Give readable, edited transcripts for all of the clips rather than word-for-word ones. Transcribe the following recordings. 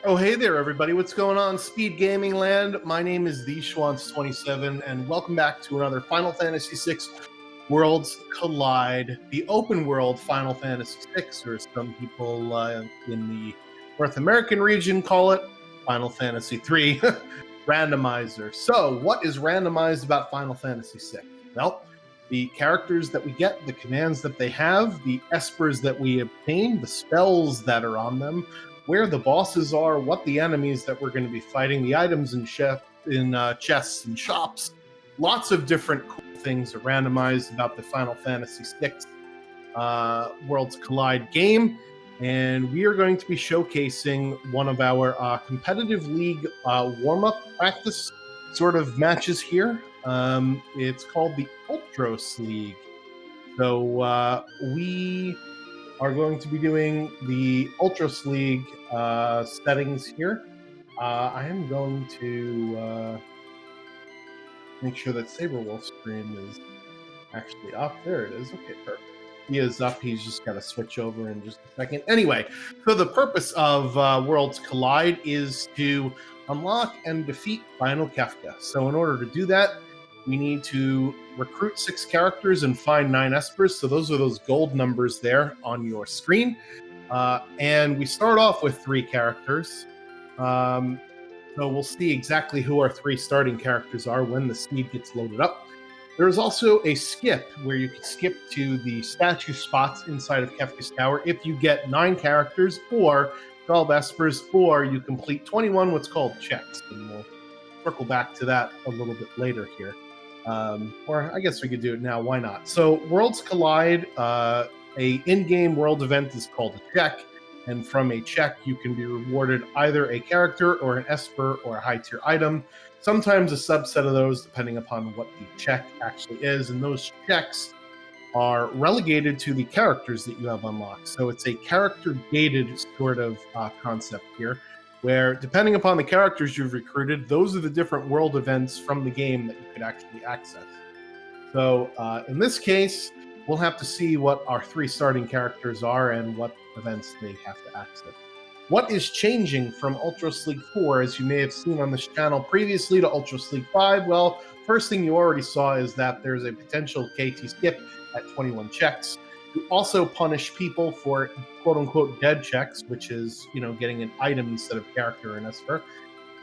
Oh, hey there, everybody. What's going on, Speed Gaming Land? My name is The Schwantz27, and welcome back to another Final Fantasy VI Worlds Collide, the open world Final Fantasy VI, or as some people in the North American region call it, Final Fantasy III Randomizer. So, what is randomized about Final Fantasy VI? Well, the characters that we get, the commands that they have, the espers that we obtain, the spells that are on them, where the bosses are, what the enemies that we're going to be fighting, the items in chests and shops. Lots of different cool things are randomized about the Final Fantasy VI Worlds Collide game. And we are going to be showcasing one of our competitive league warm-up practice sort of matches here. It's called the Ultros League. So we are going to be doing the Ultros League settings here. I am going to make sure that Saberwolf's screen is actually up. There it is. Okay, perfect. He is up. He's just got to switch over in just a second. Anyway, so the purpose of Worlds Collide is to unlock and defeat Final Kefka. So in order to do that, we need to recruit 6 characters and find 9 espers. So those are those gold numbers there on your screen. And we start off with 3 characters. So we'll see exactly who our 3 starting characters are when the speed gets loaded up. There is also a skip where you can skip to the statue spots inside of Kefka's Tower if you get 9 characters or 12 espers, or you complete 21 what's called checks. And we'll circle back to that a little bit later here. Or I guess we could do it now. Why not? So Worlds Collide, a in-game world event is called a check. And from a check, you can be rewarded either a character or an esper or a high-tier item. Sometimes a subset of those, depending upon what the check actually is. And those checks are relegated to the characters that you have unlocked. So it's a character-gated sort of concept here, where depending upon the characters you've recruited, those are the different world events from the game that you could actually access. So in this case, we'll have to see what our 3 starting characters are and what events they have to access. What is changing from Ultros League 4, as you may have seen on this channel previously, to Ultros League 5? Well, first thing you already saw is that there's a potential KT skip at 21 checks. You also punish people for quote-unquote dead checks, which is, getting an item instead of character and esper.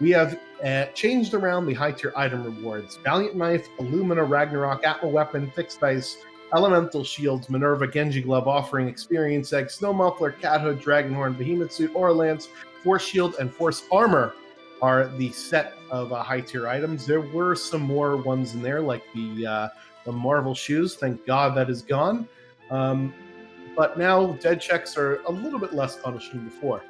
We have changed around the high-tier item rewards. Valiant Knife, Illumina, Ragnarok, Atma Weapon, Fixed Ice, Elemental Shields, Minerva, Genji Glove, Offering, Experience Egg, Snow Muffler, Cat Hood, Dragonhorn, Behemoth Suit, Aura Lance, Force Shield, and Force Armor are the set of high-tier items. There were some more ones in there, like the Marvel Shoes. Thank God that is gone. But now dead checks are a little bit less punished than before.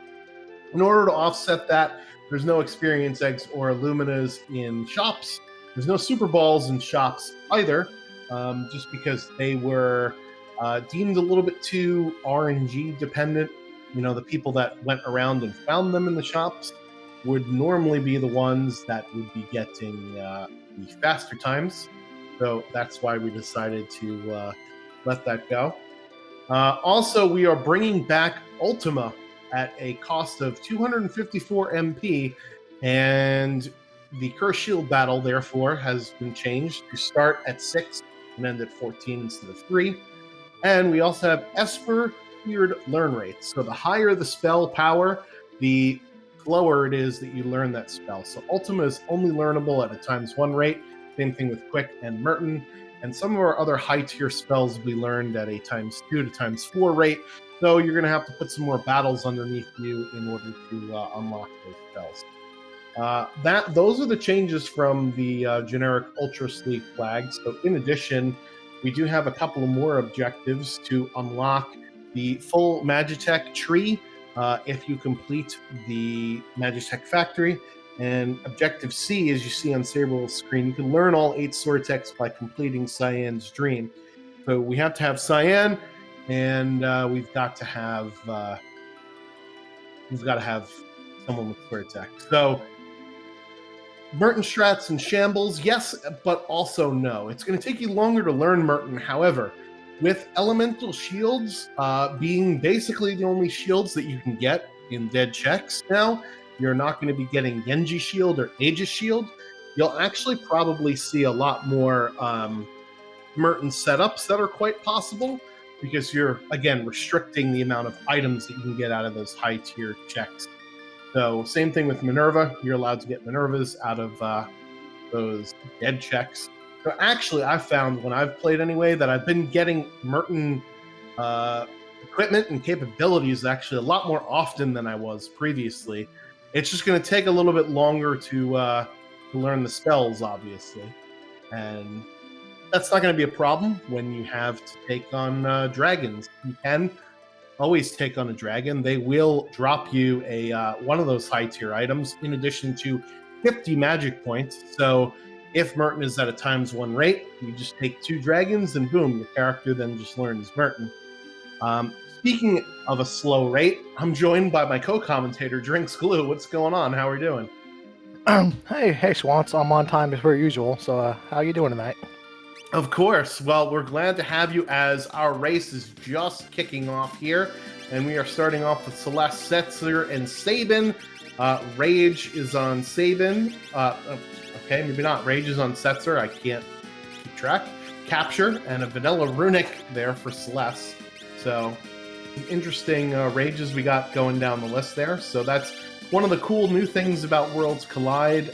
In order to offset that, there's no Experience Eggs or Illuminas in shops. There's no Super Balls in shops either, just because they were deemed a little bit too RNG dependent. The people that went around and found them in the shops would normally be the ones that would be getting the faster times. So that's why we decided to let that go. Also, we are bringing back Ultima at a cost of 254 MP, and the Curse Shield battle, therefore, has been changed to start at 6 and end at 14 instead of 3. And we also have Esper tiered learn rates. So the higher the spell power, the slower it is that you learn that spell. So Ultima is only learnable at a ×1 rate. Same thing with Quick and Merton. And some of our other high-tier spells will be learned at a ×2 to ×4 rate. So you're going to have to put some more battles underneath you in order to unlock those spells. Those are the changes from the generic Ultros League flag. So in addition, we do have a couple more objectives to unlock the full Magitech tree if you complete the Magitech factory. And objective C, as you see on Saberwolf's screen, you can learn all 8 sword techs by completing Cyan's dream. So we have to have Cyan, and we've got to have someone with sword tech. So Merton strats and shambles, yes, but also no. It's going to take you longer to learn Merton. However, with elemental shields being basically the only shields that you can get in dead checks now, you're not going to be getting Genji Shield or Aegis Shield. You'll actually probably see a lot more Merton setups that are quite possible, because you're, again, restricting the amount of items that you can get out of those high tier checks. So same thing with Minerva. You're allowed to get Minervas out of those dead checks. So actually, I've found when I've played anyway that I've been getting Merton equipment and capabilities actually a lot more often than I was previously. It's just going to take a little bit longer to learn the spells, obviously. And that's not going to be a problem when you have to take on dragons. You can always take on a dragon. They will drop you a one of those high tier items in addition to 50 magic points. So if Merton is at a ×1 rate, you just take 2 dragons and boom, your character then just learns Merton. Speaking of a slow rate, I'm joined by my co-commentator, Drinks Glue. What's going on? How are we doing? Hey, Swans. I'm on time as per usual. So, how you doing tonight? Of course. Well, we're glad to have you as our race is just kicking off here, and we are starting off with Celeste, Setzer, and Sabin. Rage is on Sabin. Okay, maybe not. Rage is on Setzer. I can't keep track. Capture and a vanilla runic there for Celeste. So interesting rages we got going down the list there. So that's one of the cool new things about Worlds Collide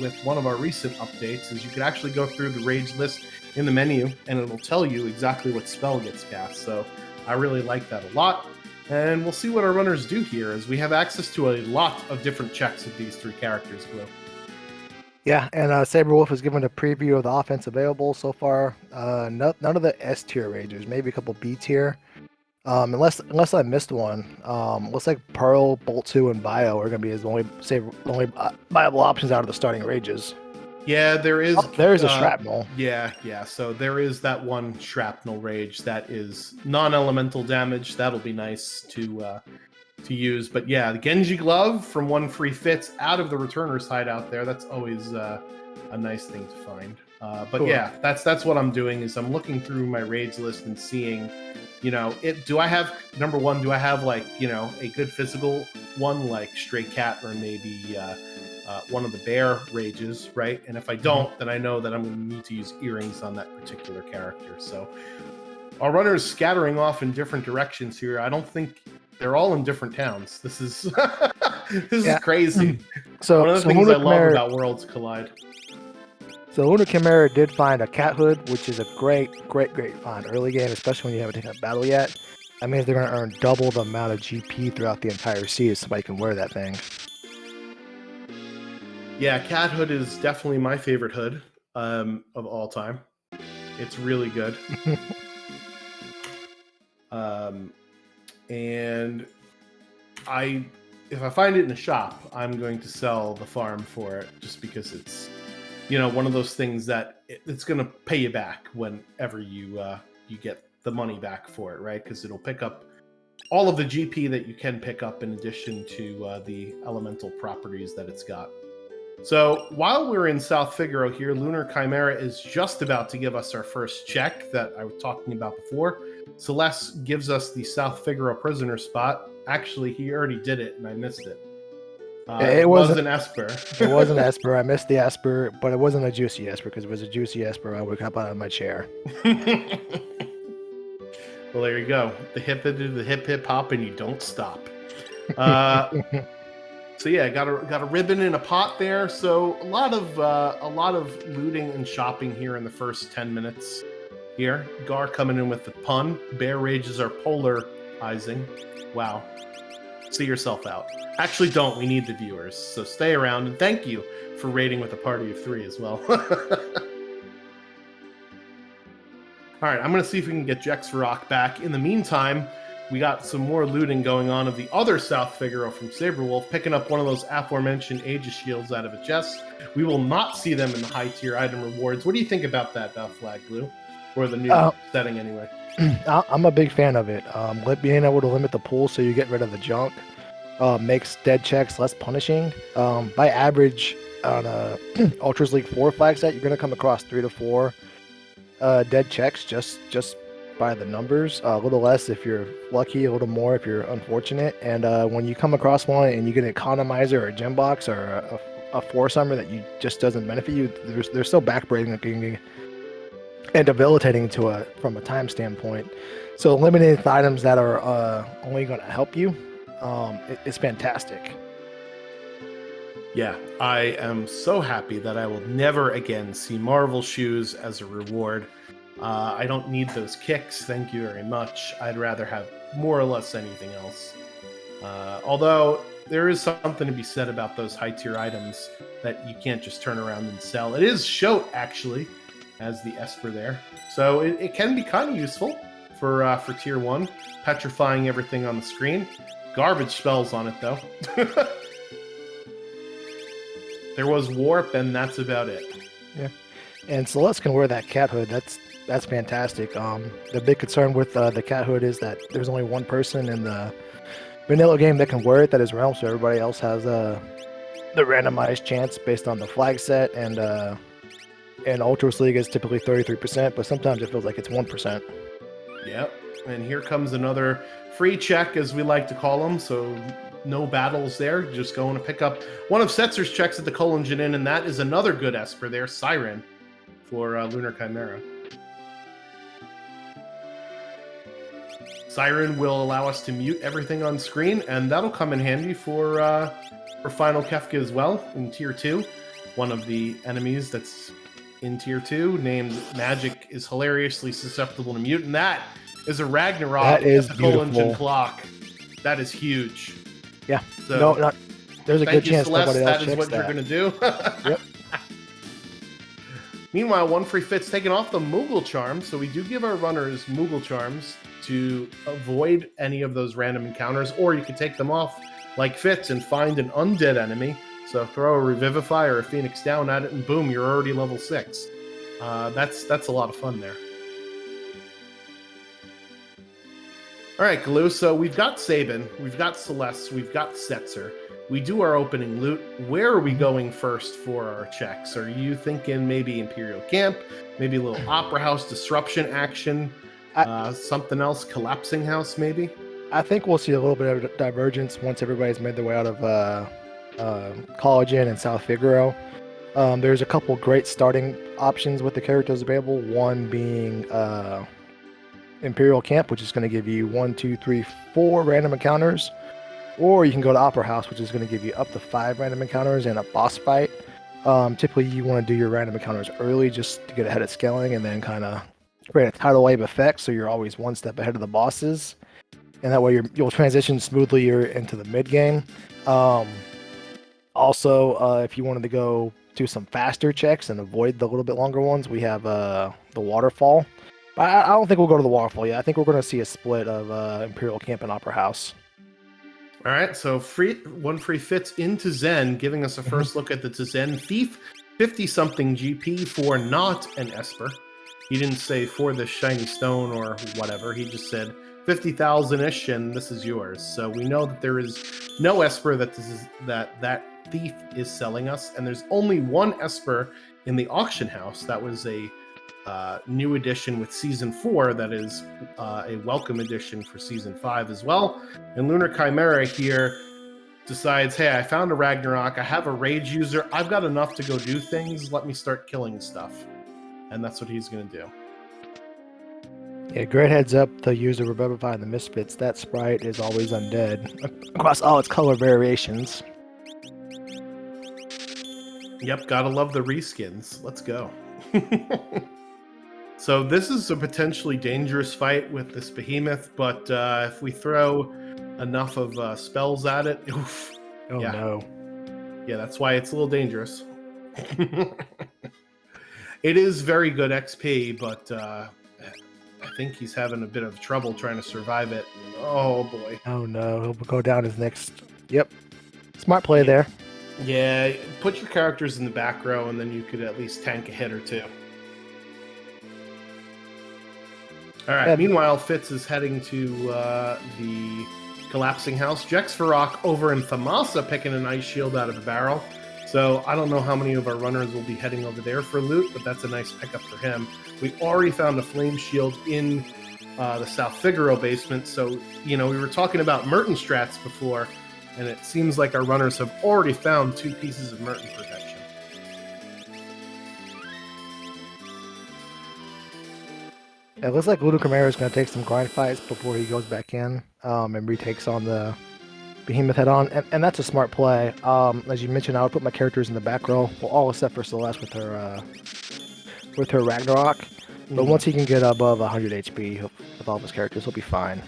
with one of our recent updates is you can actually go through the rage list in the menu and it'll tell you exactly what spell gets cast. So I really like that a lot. And we'll see what our runners do here as we have access to a lot of different checks with these 3 characters, Blue. Yeah, and Saberwolf has given a preview of the offense available so far. None of the S tier rages, maybe a couple B tier. Unless I missed one. Looks like Pearl, Bolt 2, and Bio are going to be the only viable options out of the starting rages. Yeah, there is. There is a shrapnel. Yeah. So there is that one shrapnel rage that is non-elemental damage. That'll be nice to use. But yeah, the Genji Glove from 1 free fits out of the returner's hideout there. That's always a nice thing to find. But cool. Yeah, that's what I'm doing is I'm looking through my raids list and seeing, do I have, number one, do I have like, a good physical one like Stray Cat or maybe one of the bear rages, right? And if I don't, then I know that I'm going to need to use earrings on that particular character. So our runners scattering off in different directions here. I don't think they're all in different towns. This is this is crazy. So one of the things I love about Worlds Collide. So Lunar Chimera did find a cat hood, which is a great find early game, especially when you haven't taken a battle yet. That means they're going to earn double the amount of GP throughout the entire season. Somebody can wear that thing. Yeah, cat hood is definitely my favorite hood of all time. It's really good. And if I find it in a shop, I'm going to sell the farm for it just because it's, one of those things that it's going to pay you back whenever you get the money back for it, right? Because it'll pick up all of the GP that you can pick up in addition to the elemental properties that it's got. So while we're in South Figaro here, Lunar Chimera is just about to give us our first check that I was talking about before. Celeste gives us the South Figaro prisoner spot. Actually, he already did it, and I missed it. It wasn't Esper. It wasn't Esper. I missed the Esper, but it wasn't a juicy Esper, because if it was a juicy Esper, I would have got out of my chair. Well, there you go. The hip hop, and you don't stop. So yeah, got a ribbon in a pot there. So a lot of looting and shopping here in the first 10 minutes. Here, Gar coming in with the pun. Bear rages are polarizing. Wow. See yourself out. Actually, don't. We need the viewers. So stay around, and thank you for raiding with a party of 3 as well. All right, I'm going to see if we can get Jexvarok back. In the meantime, we got some more looting going on of the other South Figaro from Saberwolf, picking up one of those aforementioned Aegis shields out of a chest. We will not see them in the high-tier item rewards. What do you think about that, Flag Glue? Or the new setting, anyway? I'm a big fan of it. Being able to limit the pool so you get rid of the junk makes dead checks less punishing. By average, on a Ultras League 4 flag set, you're going to come across 3 to 4 dead checks just by the numbers, a little less if you're lucky, a little more if you're unfortunate. And when you come across one and you get an economizer or a gem box or a force armor that you just doesn't benefit you, they're so backbreaking and debilitating from a time standpoint. So eliminating the items that are only going to help you is fantastic. Yeah, I am so happy that I will never again see Marvel shoes as a reward. I don't need those kicks, thank you very much. I'd rather have more or less anything else. Although there is something to be said about those high tier items that you can't just turn around and sell. It is Shoat, actually, as the Esper there. So it can be kind of useful for tier 1, petrifying everything on the screen. Garbage spells on it, though. There was Warp, and that's about it. Yeah, and Celeste can wear that cat hood. That's fantastic. The big concern with the cat hood is that there's only one person in the vanilla game that can wear it, that is Realm, so everybody else has the randomized chance based on the flag set, and Ultras League is typically 33%, but sometimes it feels like it's 1%. Yep, and here comes another free check, as we like to call them, so no battles there, just going to pick up one of Setzer's checks at the Culligan Inn, and that is another good Esper there, Siren, for Lunar Chimera. Siren will allow us to mute everything on screen, and that'll come in handy for Final Kefka as well in Tier 2. One of the enemies that's in Tier 2, named Magic, is hilariously susceptible to mute, and that is a Ragnarok that is at the Culligan clock. That is huge. Yeah, so, there's a good chance Celeste, nobody else that is what you're going to do. Yep. Meanwhile, one free Fit's taken off the Moogle Charm, so we do give our runners Moogle Charms to avoid any of those random encounters, or you can take them off like Fitz and find an undead enemy. So throw a Revivify or a Phoenix down at it, and boom, you're already level 6. That's a lot of fun there. All right, Galoo, so we've got Sabin, we've got Celeste, we've got Setzer. We do our opening loot. Where are we going first for our checks? Are you thinking maybe Imperial Camp, maybe a little Opera House disruption action, something else, Collapsing House maybe? I think we'll see a little bit of divergence once everybody's made their way out of Collagen and South Figaro. There's a couple great starting options with the characters available, one being Imperial Camp, which is going to give you 1, 2, 3, 4 random encounters, or you can go to Opera House, which is going to give you up to 5 random encounters and a boss fight. Typically, you want to do your random encounters early just to get ahead of scaling, and then kind of create a tidal wave effect, so you're always one step ahead of the bosses, and that way you'll transition smoothly into the mid game. Also, if you wanted to go do some faster checks and avoid the little bit longer ones, we have the Waterfall. I don't think we'll go to the Waterfall yet. I think we're going to see a split of Imperial Camp and Opera House. All right, so one free Fits into Zen, giving us a first look at the Zen Thief, 50-something GP for not an Esper. He didn't say for the shiny stone or whatever. He just said 50,000-ish, and this is yours. So we know that there is no Esper that Thief is selling us, and there's only one Esper in the auction house. That was a new edition with Season 4 that is a welcome edition for Season 5 as well. And Lunar Chimera here decides, hey, I found a Ragnarok, I have a rage user, I've got enough to go do things, let me start killing stuff. And that's what he's going to do. Yeah, great heads up to use a Revivify in the Misfits. That sprite is always undead across all its color variations. Yep, gotta love the reskins. Let's go. So this is a potentially dangerous fight with this behemoth, but if we throw enough of spells at it, oof. Oh yeah. No. Yeah, that's why it's a little dangerous. It is very good XP, but I think he's having a bit of trouble trying to survive it. Oh boy. Oh no, he'll go down his next. Yep. Smart play there. Yeah, put your characters in the back row, and then you could at least tank a hit or two. All right. Meanwhile, Fitz is heading to the Collapsing House. Jex Farok over in Thamasa picking an ice shield out of a barrel. So I don't know how many of our runners will be heading over there for loot, but that's a nice pickup for him. We already found a flame shield in the South Figaro basement. So, we were talking about Merton strats before, and it seems like our runners have already found 2 pieces of Merton protection. Yeah, it looks like Ludo Chimera is going to take some grind fights before he goes back in and retakes on the Behemoth head on, and that's a smart play. As you mentioned, I would put my characters in the back row, well, all except for Celeste with her Ragnarok. But once he can get above 100 HP with all of his characters, he'll be fine.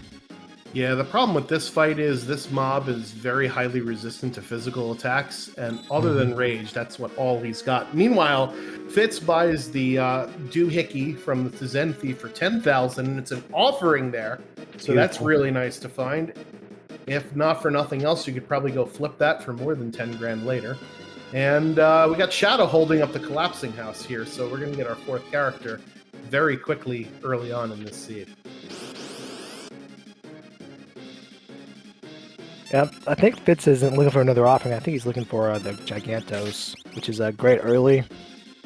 Yeah, the problem with this fight is this mob is very highly resistant to physical attacks, and other than rage, that's what all he's got. Meanwhile, Fitz buys the doohickey from the Zen Thief for 10,000, and it's an offering there, so that's really nice to find. If not for nothing else, you could probably go flip that for more than 10 grand later. And we got Shadow holding up the collapsing house here, so we're going to get our 4th character very quickly early on in this seed. Yeah, I think Fitz isn't looking for another offering. I think he's looking for the Gigantos, which is great early.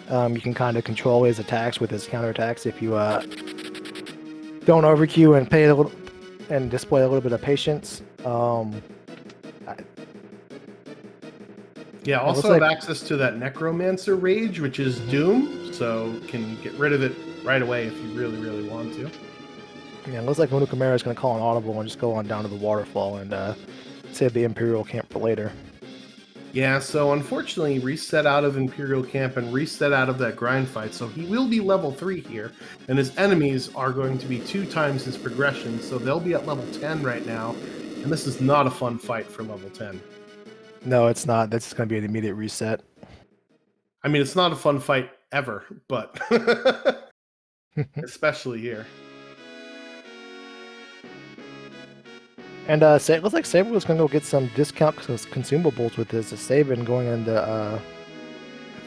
You can kind of control his attacks with his counterattacks if you don't overqueue and pay a little and display a little bit of patience. Yeah, also have access to that Necromancer Rage, which is Doom, so can get rid of it right away if you really, really want to. Yeah, it looks like Ludo Chimera is going to call an audible and just go on down to the waterfall and save the Imperial camp for later. Yeah, so unfortunately, reset out of Imperial camp and reset out of that grind fight, so he will be level 3 here, and his enemies are going to be 2 times his progression, so they'll be at level 10 right now, and this is not a fun fight for level 10. No, it's not. That's going to be an immediate reset. I mean, it's not a fun fight ever, but especially here. And it looks like Saber was going to go get some discount consumables with his Sabin going into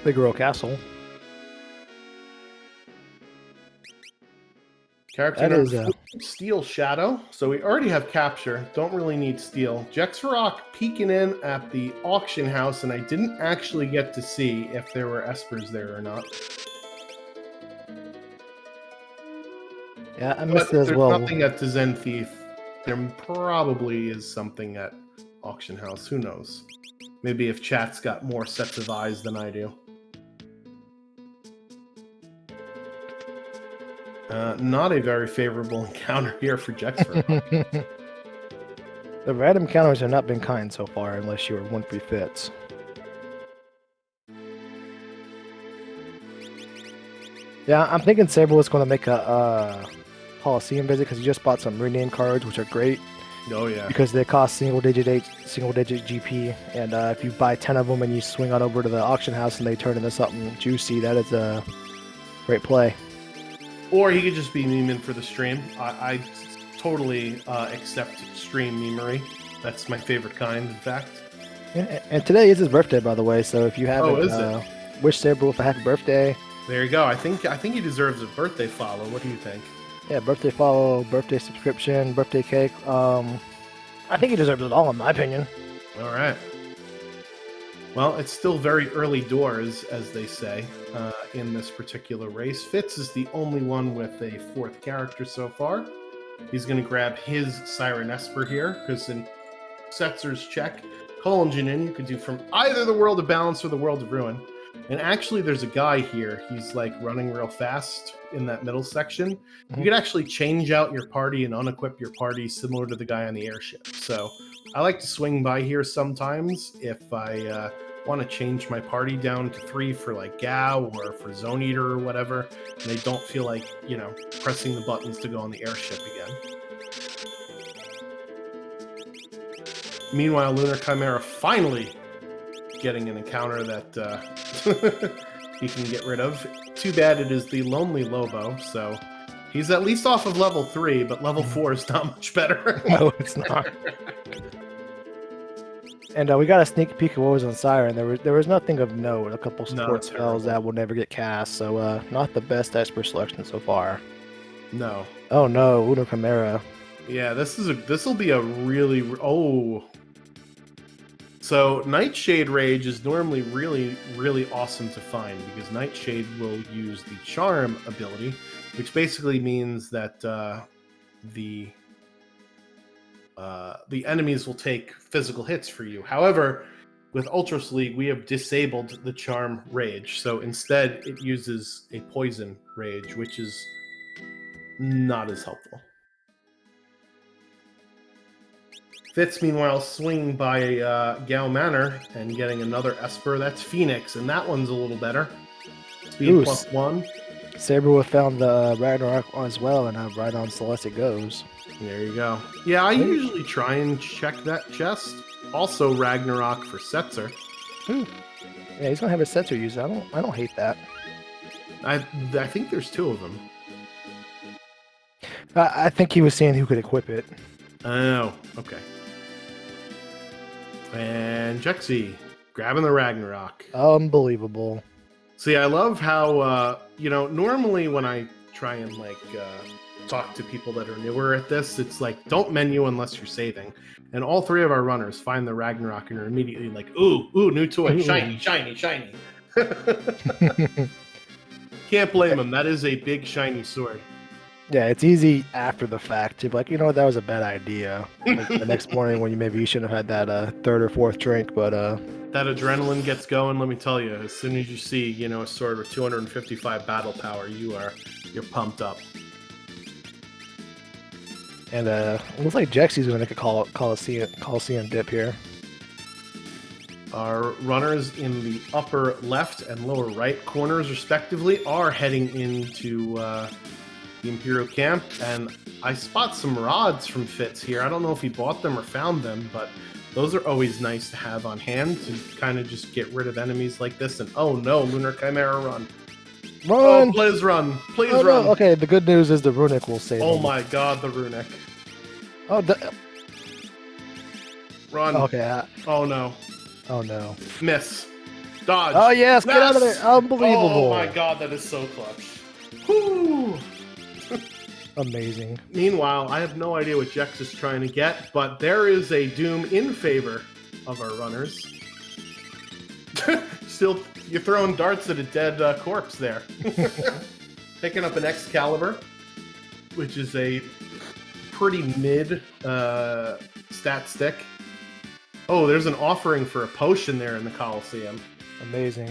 Figaro Castle. Character number 4, Steel Shadow. So we already have Capture. Don't really need Steel. Jexarok peeking in at the auction house, and I didn't actually get to see if there were Espers there or not. Yeah, I missed it as well. There's nothing at the Zen Thief. There probably is something at auction house. Who knows? Maybe if chat's got more sets of eyes than I do. Not a very favorable encounter here for Jexford. The random encounters have not been kind so far, unless you were 1-3 Fits. Yeah, I'm thinking Saber was going to make a Coliseum visit because he just bought some rename cards, which are great. Oh yeah. Because they cost single digit GP, and if you buy 10 of them and you swing on over to the auction house and they turn into something juicy, that is a great play. Or he could just be memeing for the stream. I totally accept stream memery. That's my favorite kind, in fact. Yeah, and today is his birthday, by the way. So if you haven't, wish Saberwolf a happy birthday. There you go. I think he deserves a birthday follow. What do you think? Yeah, birthday follow, birthday subscription, birthday cake. I think he deserves it all, in my opinion. All right. Well, it's still very early doors, as they say, in this particular race. Fitz is the only one with a 4th character so far. He's going to grab his Siren Esper here, because in Setzer's check, Engine in you could do from either the World of Balance or the World of Ruin. And actually, there's a guy here. He's like running real fast in that middle section. You could actually change out your party and unequip your party similar to the guy on the airship. So I like to swing by here sometimes if I want to change my party down to 3 for like Gao or for Zone Eater or whatever. And they don't feel like, pressing the buttons to go on the airship again. Meanwhile, Lunar Chimera finally getting an encounter that he can get rid of. Too bad it is the Lonely Lobo, so he's at least off of level 3, but level 4 is not much better. No, it's not. And we got a sneak peek of what was on Siren. There was nothing of note. A couple support spells that will never get cast, so not the best Esper selection so far. No. Oh no, Lunar Chimera. Yeah, this will be a really So Nightshade Rage is normally really, really awesome to find because Nightshade will use the Charm ability, which basically means that the enemies will take physical hits for you. However, with Ultras League, we have disabled the Charm Rage, so instead it uses a Poison Rage, which is not as helpful. Fitz, meanwhile, swinging by Gao Manor and getting another Esper. That's Phoenix, and that one's a little better. Speed Ooh, +1. Saberwolf found the Ragnarok as well, and right on Celeste it goes. There you go. Yeah, I usually try and check that chest. Also, Ragnarok for Setzer. Ooh. Yeah, he's gonna have a Setzer user. I don't hate that. I think there's 2 of them. I think he was saying who could equip it. Oh, okay. And Jexy grabbing the Ragnarok. Unbelievable. See, I love how normally when I try and talk to people that are newer at this, it's like, don't menu unless you're saving. And all 3 of our runners find the Ragnarok and are immediately like, ooh, new toy, Ooh. shiny. Can't blame them. That is a big shiny sword. Yeah, it's easy after the fact to be like, that was a bad idea. Like the next morning when you shouldn't have had that 3rd or 4th drink, but that adrenaline gets going. Let me tell you, as soon as you see a sword with 255 battle power, you're pumped up. And it looks like Jexy's gonna make a Coliseum dip here. Our runners in the upper left and lower right corners, respectively, are heading into the Imperial camp, and I spot some rods from Fitz here. I don't know if he bought them or found them, but those are always nice to have on hand to kind of just get rid of enemies like this. And oh no, Lunar Chimera run. Run! Oh, please run. Please run. No. Okay, the good news is the Runic will save Oh him. my god, the Runic. Oh, run. Okay. Oh no. Oh no. Miss. Dodge. Oh yes, get out of there. Unbelievable. Oh my god, that is so clutch. Whew. Amazing. Meanwhile, I have no idea what Jex is trying to get, but there is a Doom in favor of our runners. Still, you're throwing darts at a dead corpse there. Picking up an Excalibur, which is a pretty mid stat stick. Oh, there's an offering for a potion there in the Coliseum. Amazing.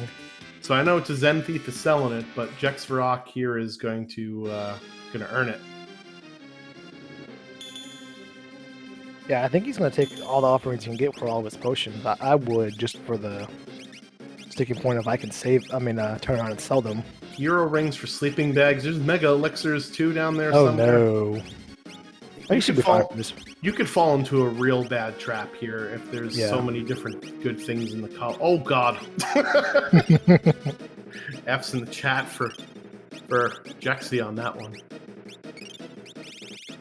So I know Zen Thief is selling it, but Jex Varrock here is going to earn it. Yeah, I think he's going to take all the offerings he can get for all of his potions. I would, just for the sticking point if I can turn around and sell them. Hero rings for sleeping bags. There's mega elixirs too down there Oh somewhere. No. You should be fine for this. You could fall into a real bad trap here if there's so many different good things in the Oh god. F's in the chat for Jexy on that one.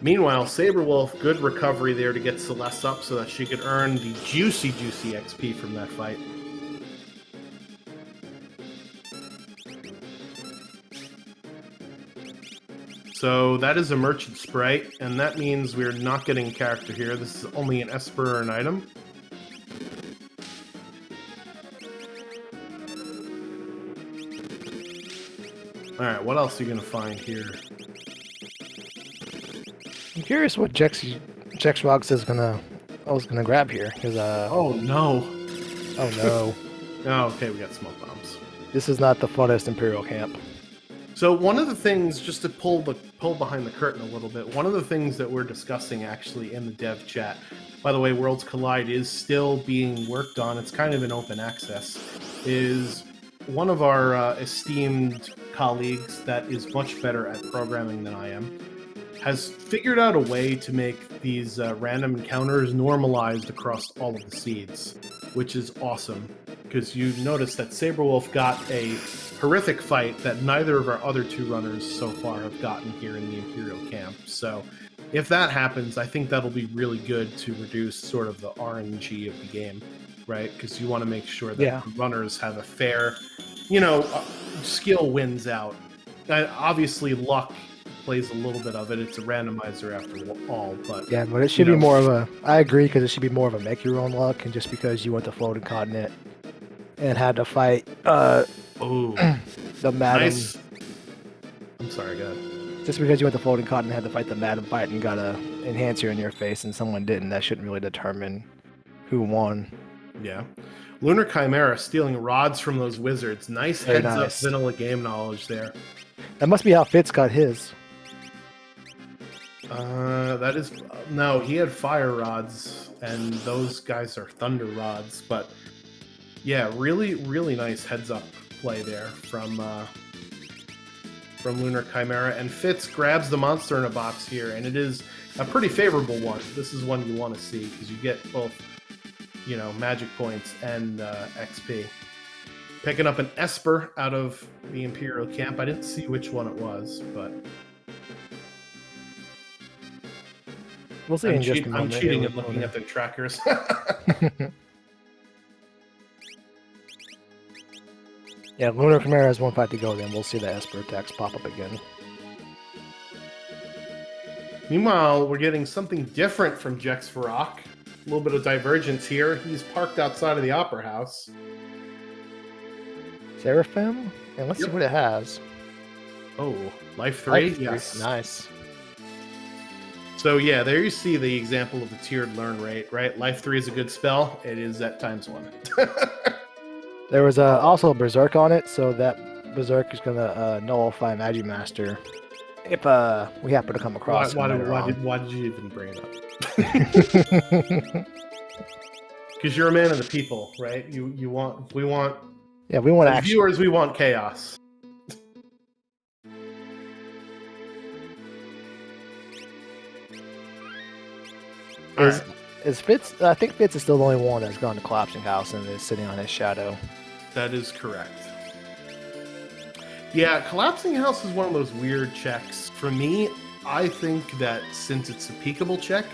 Meanwhile, Saberwolf, good recovery there to get Celeste up so that she could earn the juicy XP from that fight. So that is a merchant sprite, and that means we're not getting a character here. This is only an Esper or an item. Alright, what else are you going to find here? I'm curious what Jexrox is gonna grab here. Cause oh no. Oh no. Oh, okay, we got smoke bombs. This is not the funnest Imperial camp. So one of the things, just to pull behind the curtain a little bit, one of the things that we're discussing actually in the dev chat, by the way, Worlds Collide is still being worked on, it's kind of in open access, is one of our esteemed colleagues that is much better at programming than I am, has figured out a way to make these random encounters normalized across all of the seeds, which is awesome, because you notice that Saberwolf got a horrific fight that neither of our other 2 runners so far have gotten here in the Imperial camp. So if that happens, I think that'll be really good to reduce sort of the RNG of the game, right? Because you want to make sure that runners have a fair, skill wins out. Obviously, luck plays a little bit of it. It's a randomizer after all, but yeah, but it should be more of a. I agree, because it should be more of a make your own luck, and just because you went to floating continent and had to fight oh, the Madam. nice. I'm sorry, go ahead. Just because you went to floating cotton and had to fight the Madam fight and got a enhancer in your face and someone didn't, that shouldn't really determine who won. Yeah. Lunar Chimera stealing rods from those wizards. Nice Very heads up nice. vanilla game knowledge there. That must be how Fitz got his. That is no, he had fire rods, and those guys are thunder rods. But yeah, really, really nice heads up play there from Lunar Chimera. And Fitz grabs the monster in a box here, and it is a pretty favorable one. This is one you want to see because you get both, magic points and XP. Picking up an Esper out of the Imperial camp. I didn't see which one it was, but we'll see in just a I'm moment. cheating and looking at the trackers. Yeah, Lunar Chimera has one fight to go, then we'll see the Esper attacks pop up again. Meanwhile, we're getting something different from Jex Varrock. A little bit of divergence here. He's parked outside of the Opera House. Seraphim? And let's see what it has. Oh, Life 3? Life 3. Yes. Nice. So yeah, there you see the example of the tiered learn rate, right? Life 3 is a good spell. It is at ×1. There was also a Berserk on it, so that Berserk is going to nullify Magic Master if we happen to come across why it. did you even bring it up? Because you're a man of the people, right? We want action. Viewers, we want chaos. Is Fitz? I think Fitz is still the only one that's gone to Collapsing House and is sitting on his shadow. That is correct. Yeah, Collapsing House is one of those weird checks. For me, I think that since it's a peekable check,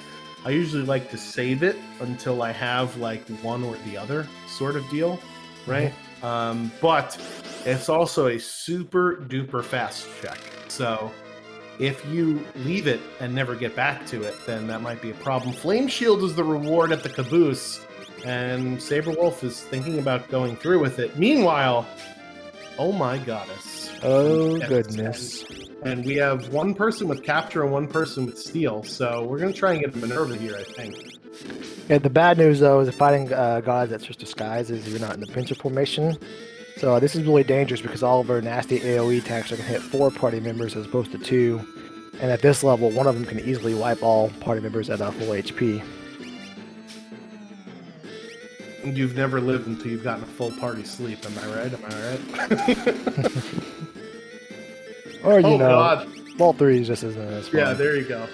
I usually like to save it until I have like one or the other sort of deal, right? Mm-hmm. But it's also a super duper fast check. So if you leave it and never get back to it, then that might be a problem. Flame Shield is the reward at the caboose, and Saberwolf is thinking about going through with it. Meanwhile, oh my goddess. Oh goodness. And we have one person with capture and one person with steal, so we're going to try and get Minerva here, I think. Yeah, the bad news, though, is fighting gods that's just disguises you're not in the pincer formation. So this is really dangerous because all of our nasty AoE attacks are going to hit 4 party members as opposed to 2. And at this level, one of them can easily wipe all party members at full HP. You've never lived until you've gotten a full party sleep, am I right? Or, God. Vault 3 just isn't as fun. Yeah, there you go.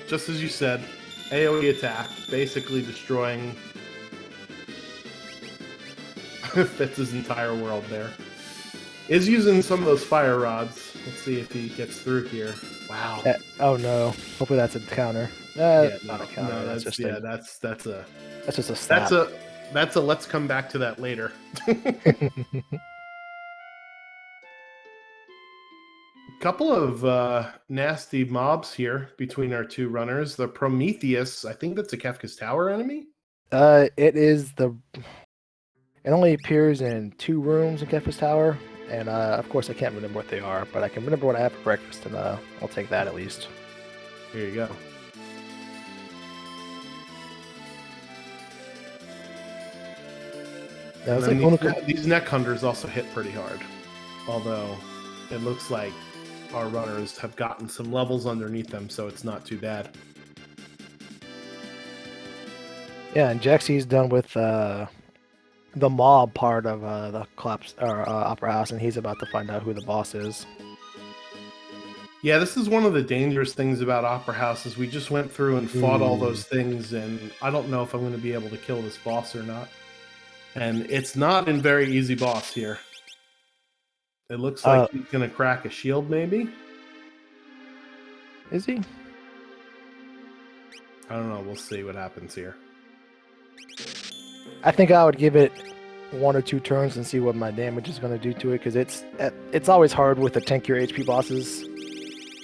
Just as you said, AoE attack, basically destroying Fitz's entire world there. Is using some of those fire rods. Let's see if he gets through here. Wow. Oh no. Hopefully that's a counter. Not a counter. No, that's just a snap. That's a let's come back to that later. Couple of nasty mobs here between our two runners. The Prometheus, I think that's a Kefka's Tower enemy. It only appears in 2 rooms in Kefka's Tower, and of course I can't remember what they are, but I can remember what I have for breakfast, and I'll take that at least. Here you go. These neck hunters also hit pretty hard, although it looks like our runners have gotten some levels underneath them, so it's not too bad. Yeah, and Jexy's done with the mob part of the Opera House, and he's about to find out who the boss is. Yeah, this is one of the dangerous things about Opera House is we just went through and fought all those things, and I don't know if I'm going to be able to kill this boss or not. And it's not a very easy boss here. It looks like he's going to crack a shield, maybe? Is he? I don't know. We'll see what happens here. I think I would give it 1 or 2 turns and see what my damage is going to do to it, because it's always hard with the tankier HP bosses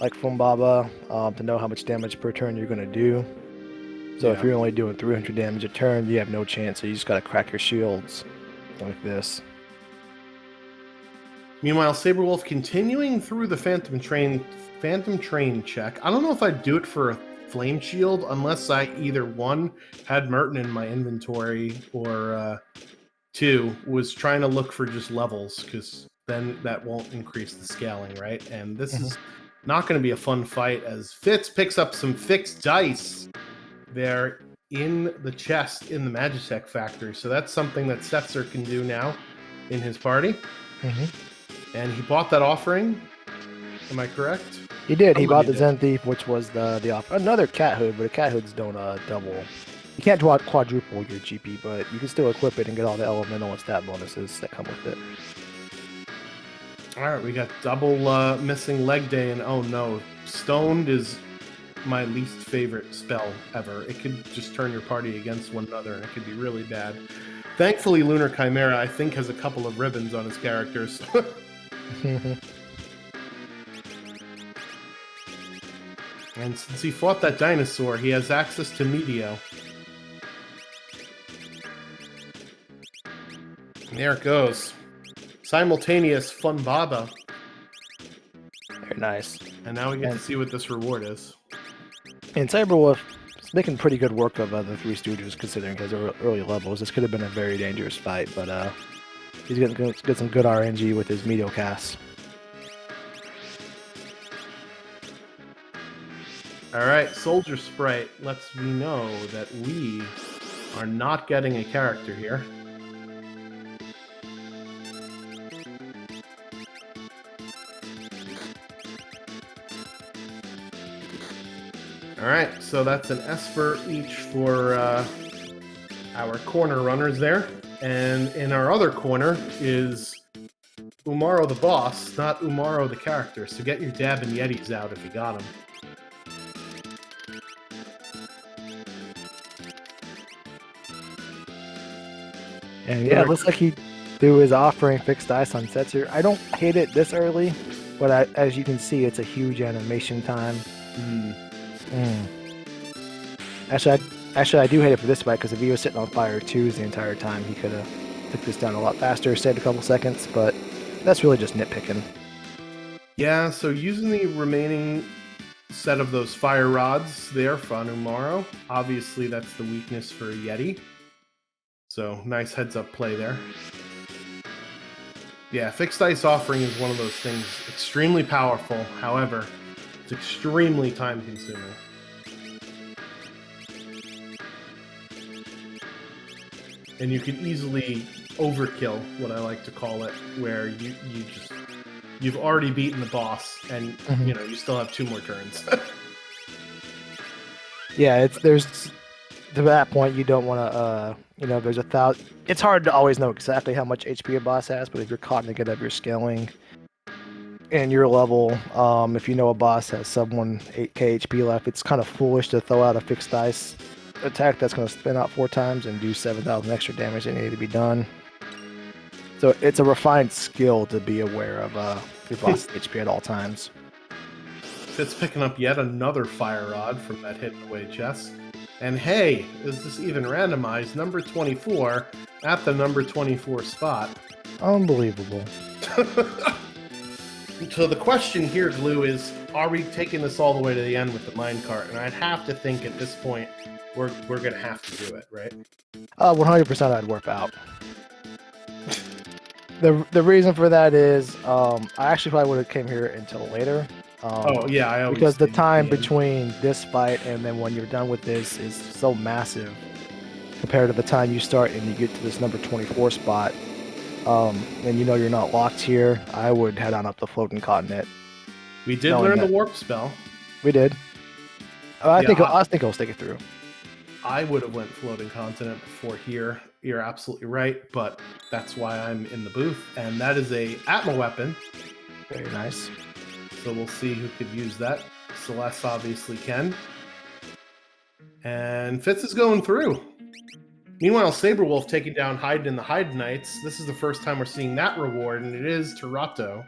like Fumbaba to know how much damage per turn you're going to do. So if you're only doing 300 damage a turn, you have no chance, so you just got to crack your shields like this. Meanwhile, Saberwolf continuing through the Phantom Phantom Train check. I don't know if I'd do it for a Flame Shield unless I either one had Merton in my inventory or two was trying to look for just levels, because then that won't increase the scaling, right? And this is not going to be a fun fight as Fitz picks up some fixed dice there in the chest in the Magitech factory. So that's something that Setzer can do now in his party. And he bought that offering. Am I correct? He did. He bought the did. Zen Thief, which was the offer. Another cat hood, but the cat hoods don't double. You can't quadruple your GP, but you can still equip it and get all the elemental and stat bonuses that come with it. All right, we got double missing leg day, and oh no, Stoned is my least favorite spell ever. It could just turn your party against one another, and it could be really bad. Thankfully, Lunar Chimera, I think, has a couple of ribbons on his characters. And since he fought that dinosaur, he has access to Meteo. And there it goes. Simultaneous Fun Baba. Very nice. And now we get to see what this reward is. And Cyberwolf is making pretty good work of the Three Stooges, considering his early levels. This could have been a very dangerous fight, but he's going to get some good RNG with his Meteo cast. All right, Soldier Sprite lets me know that we are not getting a character here. All right, so that's an Esper each for our corner runners there. And in our other corner is Umaro the boss, not Umaro the character. So get your Dab and Yetis out if you got them. And yeah, it looks like he threw his offering fixed dice on Setzer. I don't hate it this early, but as you can see, it's a huge animation time. Actually, I do hate it for this fight, because if he was sitting on fire 2s the entire time, he could have took this down a lot faster, saved a couple seconds, but that's really just nitpicking. Yeah, so using the remaining set of those fire rods there for Umaro, obviously that's the weakness for Yeti. So nice heads up play there. Yeah, fixed dice offering is one of those things, extremely powerful. However, it's extremely time consuming. And you can easily overkill, what I like to call it, where you've already beaten the boss, and you still have 2 more turns. Yeah, there's to that point you don't want to there's 1,000. It's hard to always know exactly how much HP a boss has, but if you're cognizant of your scaling and your level, if you know a boss has sub 8k HP left, it's kind of foolish to throw out a fixed dice attack that's going to spin out 4 times and do 7,000 extra damage that needed to be done. So it's a refined skill to be aware of your boss's HP at all times. Fitz picking up yet another fire rod from that hidden away chest. And hey, is this even randomized? Number 24 at the number 24 spot. Unbelievable. So the question here, Glue, is are we taking this all the way to the end with the minecart? And I'd have to think at this point we're going to have to do it, right? 100% I'd warp out. The reason for that is I actually probably would have came here until later. Because the time between this fight and then when you're done with this is so massive compared to the time you start and you get to this number 24 spot, and you're not locked here, I would head on up the floating continent. We did learn the warp spell. We did. I think I'll stick it through. I would have went floating continent before here. You're absolutely right, but that's why I'm in the booth, and that is a Atma weapon. Very nice. So we'll see who could use that. Celeste obviously can. And Fitz is going through. Meanwhile, Saberwolf taking down Hyden and the Hyde Knights. This is the first time we're seeing that reward, and it is Tarato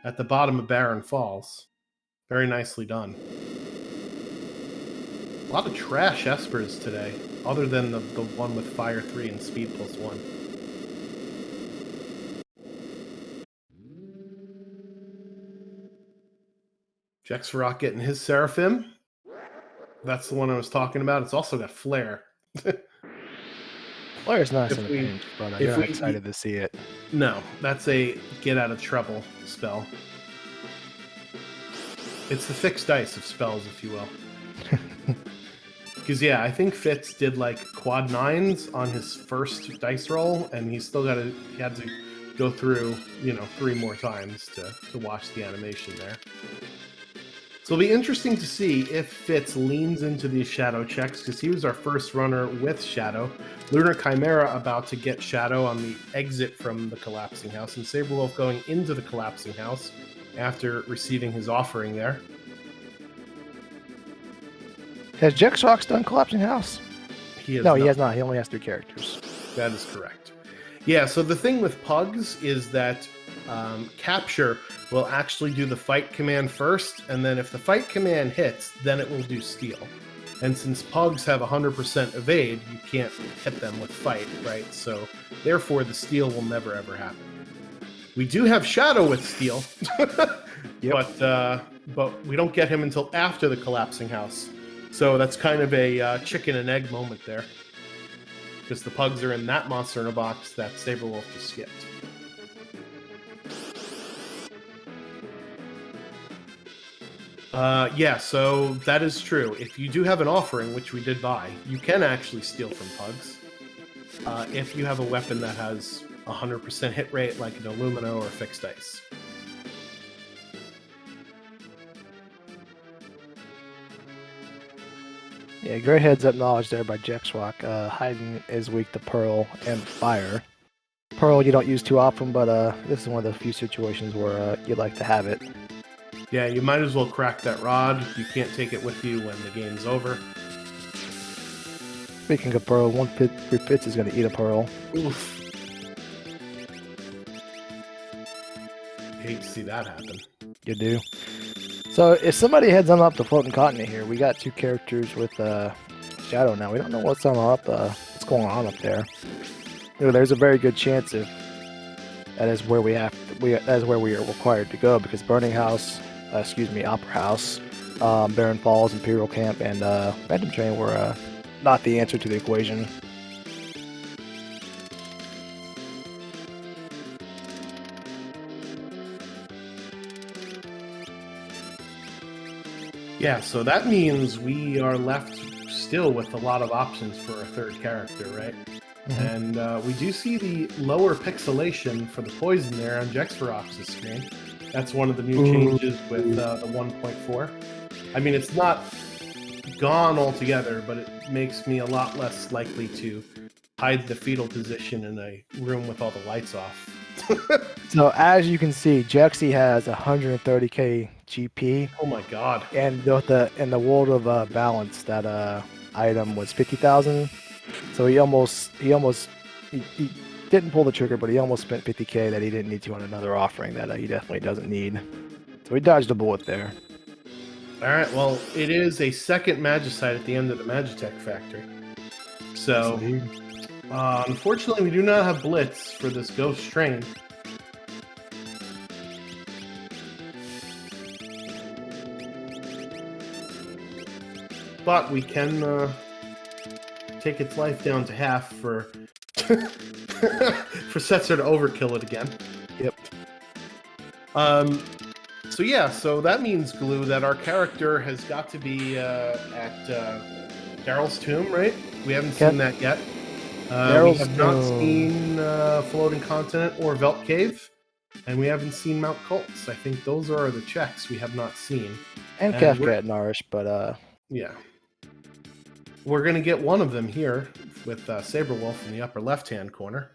at the bottom of Barren Falls. Very nicely done. A lot of trash Espers today, other than the one with Fire 3 and Speed +1. Jexarok getting his Seraphim. That's the one I was talking about. It's also got Flare. Flare's nice If in the we- pinch, but if you're not we- excited to see it. No, that's a get out of trouble spell. It's the fixed dice of spells, if you will. Because yeah, I think Fitz did like quad 9s on his first dice roll, and he had to go through 3 more times to watch the animation there. So it'll be interesting to see if Fitz leans into these shadow checks, because he was our first runner with shadow. Lunar Chimera about to get shadow on the exit from the collapsing house, and Saberwolf going into the collapsing house after receiving his offering there. Has Jexrox done Collapsing House? He has No, he has not. He only has 3 characters. That is correct. Yeah, so the thing with Pugs is that Capture will actually do the fight command first, and then if the fight command hits, then it will do steal. And since Pugs have 100% evade, you can't hit them with fight, right? So therefore, the steal will never ever happen. We do have Shadow with steal, Yep. but we don't get him until after the collapsing house. So that's kind of a chicken and egg moment there, because the Pugs are in that monster in a box that Saberwolf just skipped. Yeah, so that is true. If you do have an offering, which we did buy, you can actually steal from Pugs. If you have a weapon that has 100% hit rate, like an Illumino or fixed dice. Yeah, great heads up knowledge there by Jexrock. Hiding is weak to Pearl and Fire. Pearl you don't use too often, but this is one of the few situations where you'd like to have it. Yeah, you might as well crack that rod. You can't take it with you when the game's over. Speaking of Pearl, 3 Fitz is going to eat a Pearl. Oof. Hate to see that happen. You do. So if somebody heads on up to Floating Continent here, we got 2 characters with Shadow now. We don't know what's going on up there. There's a very good chance if that is where we are required to go, because Burning House, Opera House, Barren Falls, Imperial Camp, and Phantom Train were not the answer to the equation. Yeah, so that means we are left still with a lot of options for a third character, right? Mm-hmm. And we do see the lower pixelation for the poison there on Jexarox's screen. That's one of the new changes with the 1.4. I mean, it's not gone altogether, but it makes me a lot less likely to hide the fetal position in a room with all the lights off. So as you can see, Jexy has 130k GP. Oh my god! And in the world of balance, that item was 50,000. So he didn't pull the trigger, but he almost spent 50k that he didn't need to on another offering that he definitely doesn't need. So he dodged a bullet there. All right, well, it is a second Magicite at the end of the Magitech factory. So, unfortunately, we do not have Blitz for this Ghost Train. But we can take its life down to half for for Setzer to overkill it again. Yep. So yeah, so that means, Glue, that our character has got to be at Daryl's tomb, right? We haven't seen that yet. We have not seen Floating Continent or Velt Cave, and we haven't seen Mount Cults. I think those are the checks we have not seen. And Kafka at Narish, but yeah. We're going to get one of them here with Saberwolf in the upper left-hand corner.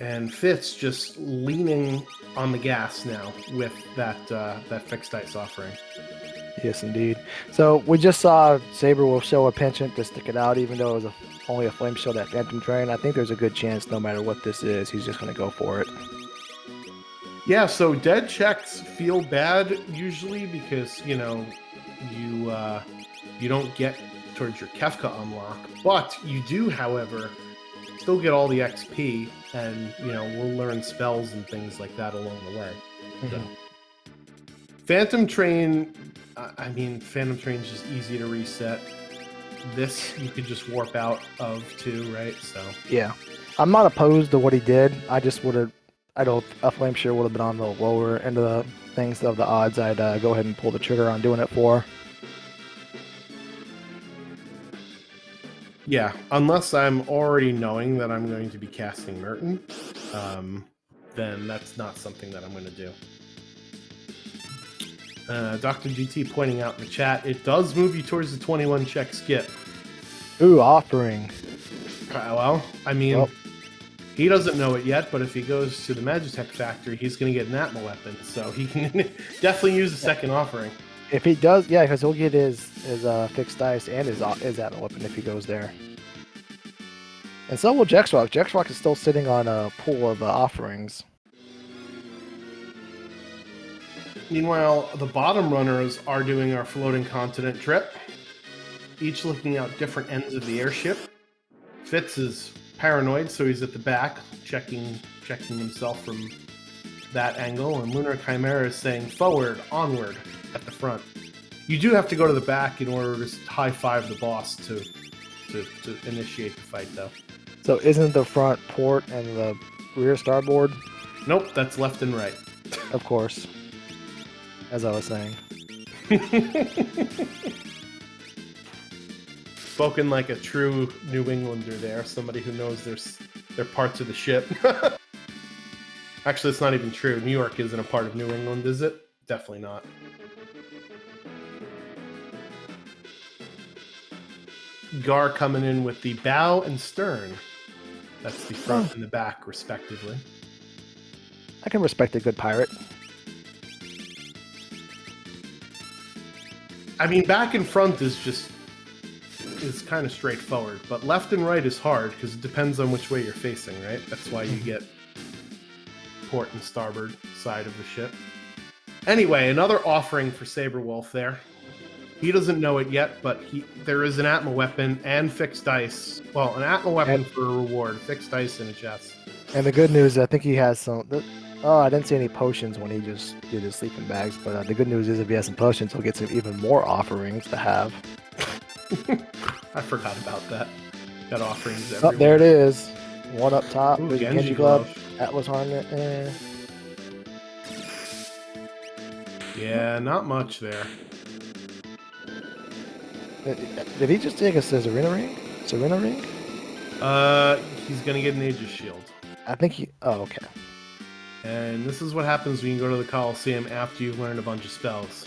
And Fitz just leaning on the gas now with that fixed dice offering. Yes, indeed. So we just saw Saberwolf show a penchant to stick it out, even though it was only a flame show that Phantom Train. I think there's a good chance, no matter what this is, he's just going to go for it. Yeah, so dead checks feel bad usually because, you don't get towards your Kefka unlock, but you do, however, still get all the XP, and we'll learn spells and things like that along the way. Mhm. Phantom Train, I mean, Phantom Train's just easy to reset. This you could just warp out of too, right? So Yeah, I'm not opposed to what he did. I just would have. I don't. A flame shear would have been on the lower end of the things of the odds. I'd go ahead and pull the trigger on doing it for. yeah, unless I'm already knowing that I'm going to be casting Merton, then that's not something that I'm going to do. Dr. GT pointing out in the chat, it does move you towards the 21 check skip. Ooh, offering. Well, I mean, Well, he doesn't know it yet, but if he goes to the Magitech factory, he's going to get an Atma weapon, so he can definitely use the second offering. if he does, yeah, because he'll get his fixed dice and his Atma weapon if he goes there. And so will Jexrock. Jexrock is still sitting on a pool of offerings. Meanwhile, the bottom runners are doing our floating continent trip, each looking out different ends of the airship. Fitz is paranoid, so he's at the back, checking himself from that angle, and Lunar Chimera is saying forward, onward, at the front. You do have to go to the back in order to high-five the boss to initiate the fight, though. So isn't the front port and the rear starboard? Nope, that's left and right. Of course. As I was saying. Spoken like a true New Englander there, somebody who knows their parts of the ship. Actually, it's not even true. New York isn't a part of New England, is it? Definitely not. Gar coming in with the bow and stern. That's the front and the back, respectively. I can respect a good pirate. I mean, back and front is kind of straightforward, but left and right is hard because it depends on which way you're facing, right? That's why you get port and starboard side of the ship. Anyway, another offering for Saberwolf there. He doesn't know it yet, but there is an Atma weapon and fixed dice. Well, an Atma weapon for a reward, fixed dice in a chest. And the good news, I think he has some. Oh, I didn't see any potions when he just did his sleeping bags. But the good news is, if he has some potions, he'll get some even more offerings to have. I forgot about that. Got offerings everywhere. Oh, there it is. One up top. Ooh, There's a Genji Genji glove. glove. Atlas harness. Yeah, not much there. Did he just take a Serena ring? Serena ring? He's gonna get an Aegis shield. I think he. Oh, okay. And this is what happens when you go to the Coliseum after you've learned a bunch of spells.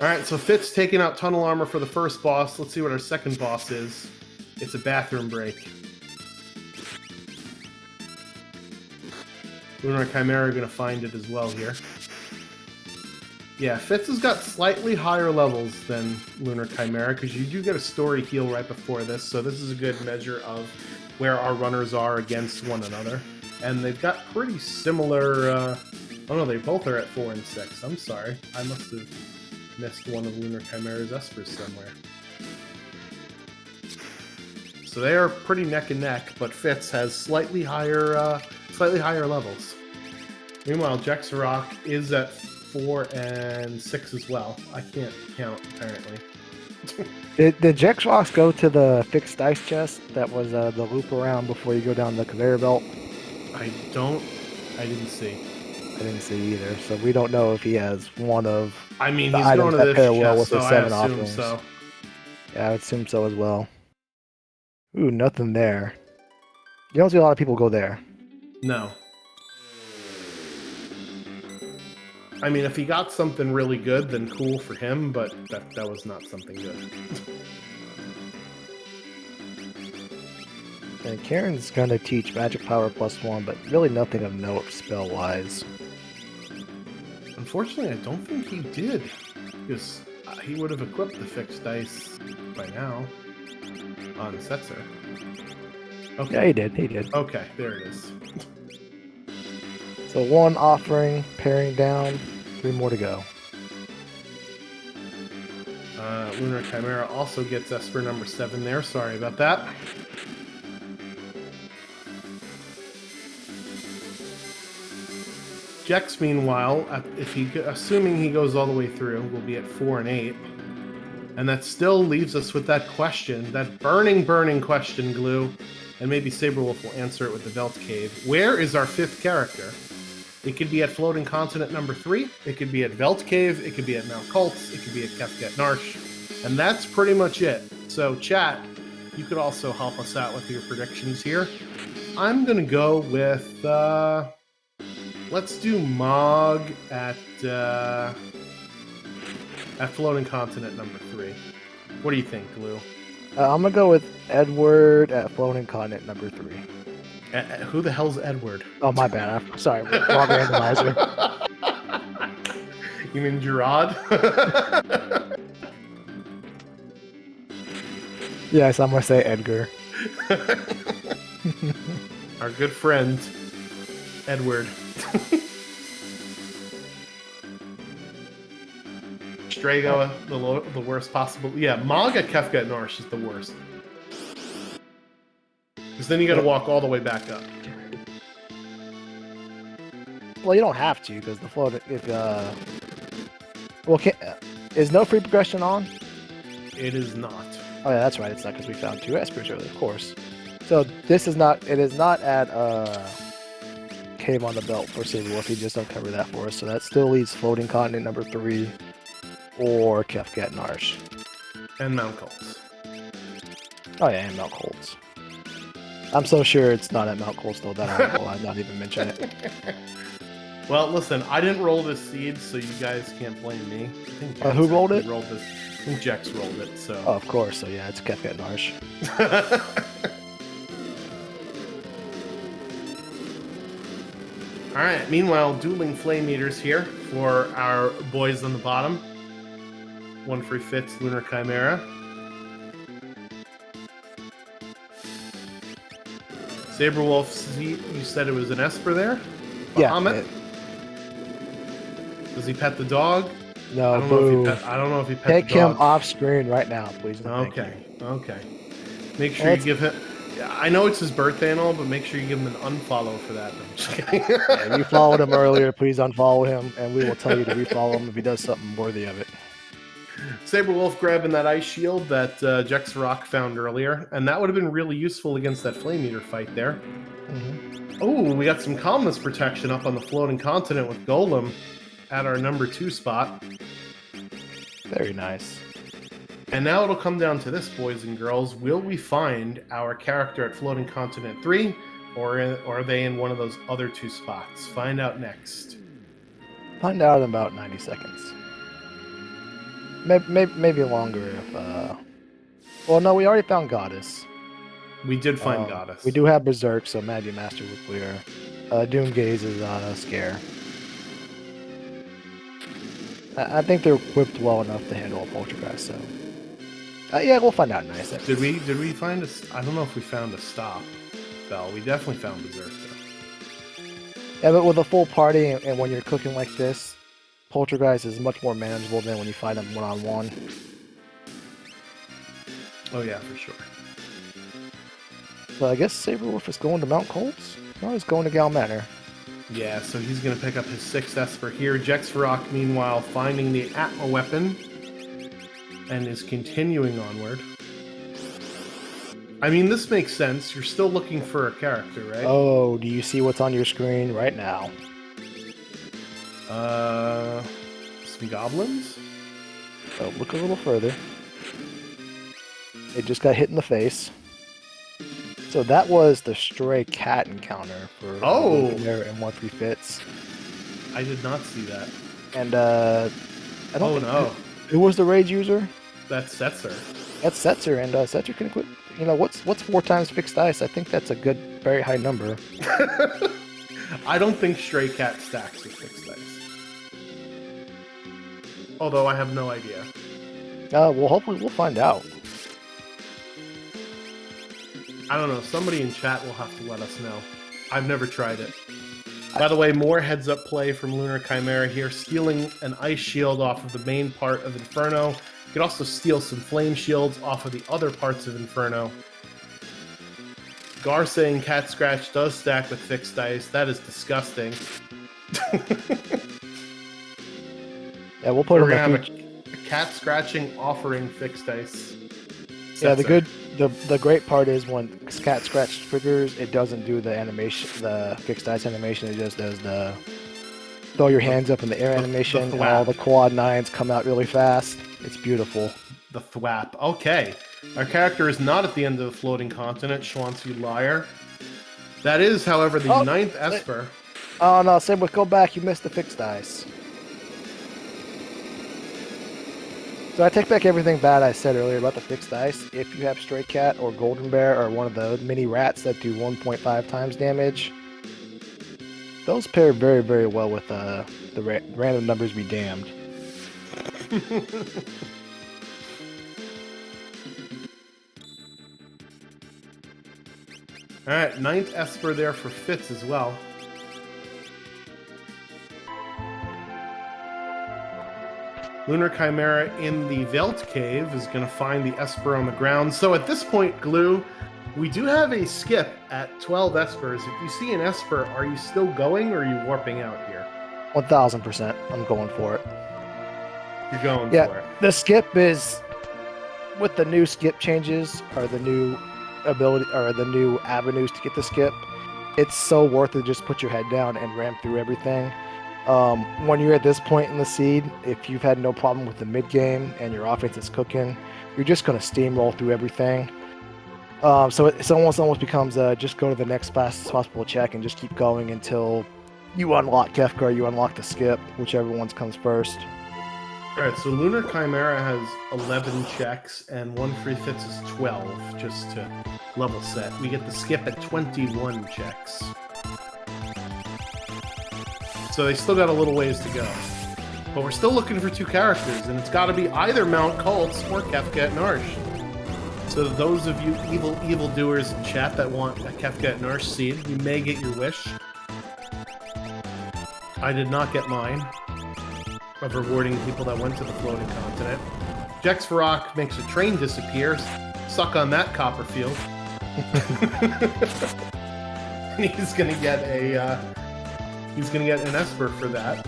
Alright, so Fitz taking out tunnel armor for the first boss. Let's see what our second boss is. It's a bathroom break. Lunar Chimera are going to find it as well here. Yeah, Fitz has got slightly higher levels than Lunar Chimera because you do get a story heal right before this, so this is a good measure of where our runners are against one another. And they've got pretty similar... oh no, they both are at 4 and 6. I'm sorry. I must have missed one of Lunar Chimera's espers somewhere. So they are pretty neck and neck, but Fitz has slightly higher levels. Meanwhile, Jexarok is at 4 and 6 as well. I can't count, apparently. Did Jex Rocks go to the fixed dice chest that was the loop around before you go down the conveyor belt? I didn't see. I didn't see either, so we don't know if he has one of I mean, the he's items going to that this pair well chest, with so his I 7 assume offerings. so. Yeah, I would assume so as well. Ooh, nothing there. You don't see a lot of people go there. No. I mean, if he got something really good, then cool for him, but that was not something good. And Karen's gonna teach magic power +1, but really nothing of note spell-wise. Unfortunately, I don't think he did, because he would have equipped the fixed dice by now on Setzer. Okay. Yeah, he did. He did. Okay, there it is. So 1 offering, paring down, 3 more to go. Lunar Chimera also gets Esper number 7 there. Sorry about that. Jex, meanwhile, assuming he goes all the way through, will be at 4 and 8. And that still leaves us with that question, that burning question, Glue. And maybe Saberwolf will answer it with the Velt Cave. Where is our 5th character? It could be at Floating Continent number 3. It could be at Velt Cave. It could be at Mount Colts. It could be at Kefket Narsh. And that's pretty much it. So, chat, you could also help us out with your predictions here. I'm going to go with... let's do Mog at Floating Continent number 3. What do you think, Lou? I'm gonna go with Edward at Floating Continent number 3. Who the hell's Edward? Oh, my bad. I'm sorry. Wrong randomizer. You mean Gerard? Yes, I'm gonna say Edgar. Our good friend, Edward. Strago, the worst possible. Yeah, Mog at Kefka Norsh is the worst. Because then you got to walk all the way back up. Well, you don't have to, because the float. Is no free progression on? It is not. Oh yeah, that's right. It's not because we found 2 Espers earlier, of course. So this is not. It is not at Cave on the Belt for Saberwolf. He just uncovered that for us. So that still leaves Floating Continent number 3 or Kefket Narsh. And Mount Colts. Oh yeah, and Mount Colts. I'm so sure it's not at Mount Colts though that I'll not even mention it. Well, listen, I didn't roll this seed, so you guys can't blame me. I think who rolled it? I think Jex rolled it. So. Oh, of course. So yeah, it's Kefket Narsh. All right. Meanwhile, dueling flame eaters here for our boys on the bottom. One free fits Lunar Chimera. Saberwolf, you said it was an Esper there? Bahamut? Yeah. Does he pet the dog? No, I don't know if he pet Take the dog. him off screen right now, please. Okay. Make sure you give him... I know it's his birthday and all, but make sure you give him an unfollow for that. No, I'm just kidding. Yeah, you followed him earlier, please unfollow him, and we will tell you to refollow him if he does something worthy of it. Saberwolf grabbing that ice shield that Jexarok found earlier, and that would have been really useful against that Flame Eater fight there. Mm-hmm. Oh, we got some calmness protection up on the Floating Continent with Golem at our number 2 spot. Very nice. And now it'll come down to this, boys and girls. Will we find our character at Floating Continent 3, or are they in one of those other 2 spots? Find out next. Find out in about 90 seconds. Maybe longer if... Well, no, we already found Goddess. We did find Goddess. We do have Berserk, so Magic Master will clear. Doomgaze is on a scare. I think they're equipped well enough to handle a Poltergeist, so... yeah, we'll find out in 90 seconds. Did we find a... I don't know if we found a stop spell. We definitely found Berserk, though. Yeah, but with a full party, and when you're cooking like this, Poltergeist is much more manageable than when you fight them one-on-one. Oh yeah, for sure. So I guess Saberwolf is going to Mount Colts? No, he's going to Gal Manor. Yeah, so he's going to pick up his 6th Esper here. Jexarok, meanwhile, finding the Atma weapon and is continuing onward. I mean, this makes sense. You're still looking for a character, right? Oh, do you see what's on your screen right now? Some goblins? Oh, look a little further. It just got hit in the face. So that was the stray cat encounter for there in 1-3 fits. I did not see that. And I don't no. Who was the rage user? That's Setzer. That's Setzer, and Setzer can equip. You know, what's 4 times fixed dice? I think that's a good, very high number. I don't think stray cat stacks with fixed dice. Although I have no idea. Well, hopefully we'll find out. I don't know. Somebody in chat will have to let us know. I've never tried it. By the way, more heads-up play from Lunar Chimera here, stealing an ice shield off of the main part of Inferno. You can also steal some flame shields off of the other parts of Inferno. Gar saying Cat Scratch does stack with fixed dice. That is disgusting. Yeah, we'll So put we're on gonna the have feature. a cat scratching offering fixed dice. Yeah, Setzer. the great part is when cat scratch triggers, it doesn't do the animation, the fixed dice animation. It just does the throw your hands up in the air animation, and all thwap. the quad nines come out really fast. It's beautiful. The thwap. Okay. Our character is not at the end of the floating continent, Schwanz, you liar. That is, however, the Oh, ninth Esper. Oh no, Sabretwolf, go back. You missed the fixed dice. So I take back everything bad I said earlier about the fixed dice. If you have Stray Cat or Golden Bear or one of the mini rats that do 1.5 times damage, those pair very, very well with the random numbers be damned. Alright, ninth Esper there for Fitz as well. Lunar Chimera in the Velt Cave is going to find the Esper on the ground. So at this point, Glue, we do have a skip at 12 Espers. If you see an Esper, are you still going or are you warping out here? 1000%. I'm going for it. You're going for it. The skip is, with the new skip changes, or the new ability, or the new avenues to get the skip, it's so worth it to just put your head down and ram through everything. When you're at this point in the seed, if you've had no problem with the mid game and your offense is cooking, you're just going to steamroll through everything. So it almost becomes just go to the next fastest possible check and just keep going until you unlock Kefka or you unlock the skip, whichever one comes first. Alright, so Lunar Chimera has 11 checks and one free Fitz is 12, just to level set. We get the skip at 21 checks. So they still got a little ways to go. But we're still looking for two characters, and it's got to be either Mount Colts or Kefka at Narsh. So those of you evil doers in chat that want a Kefka at Narsh seed, you may get your wish. I did not get mine, of rewarding people that went to the floating continent. Jex Farok makes a train disappear. Suck on that, Copperfield. And he's gonna get a an Esper for that.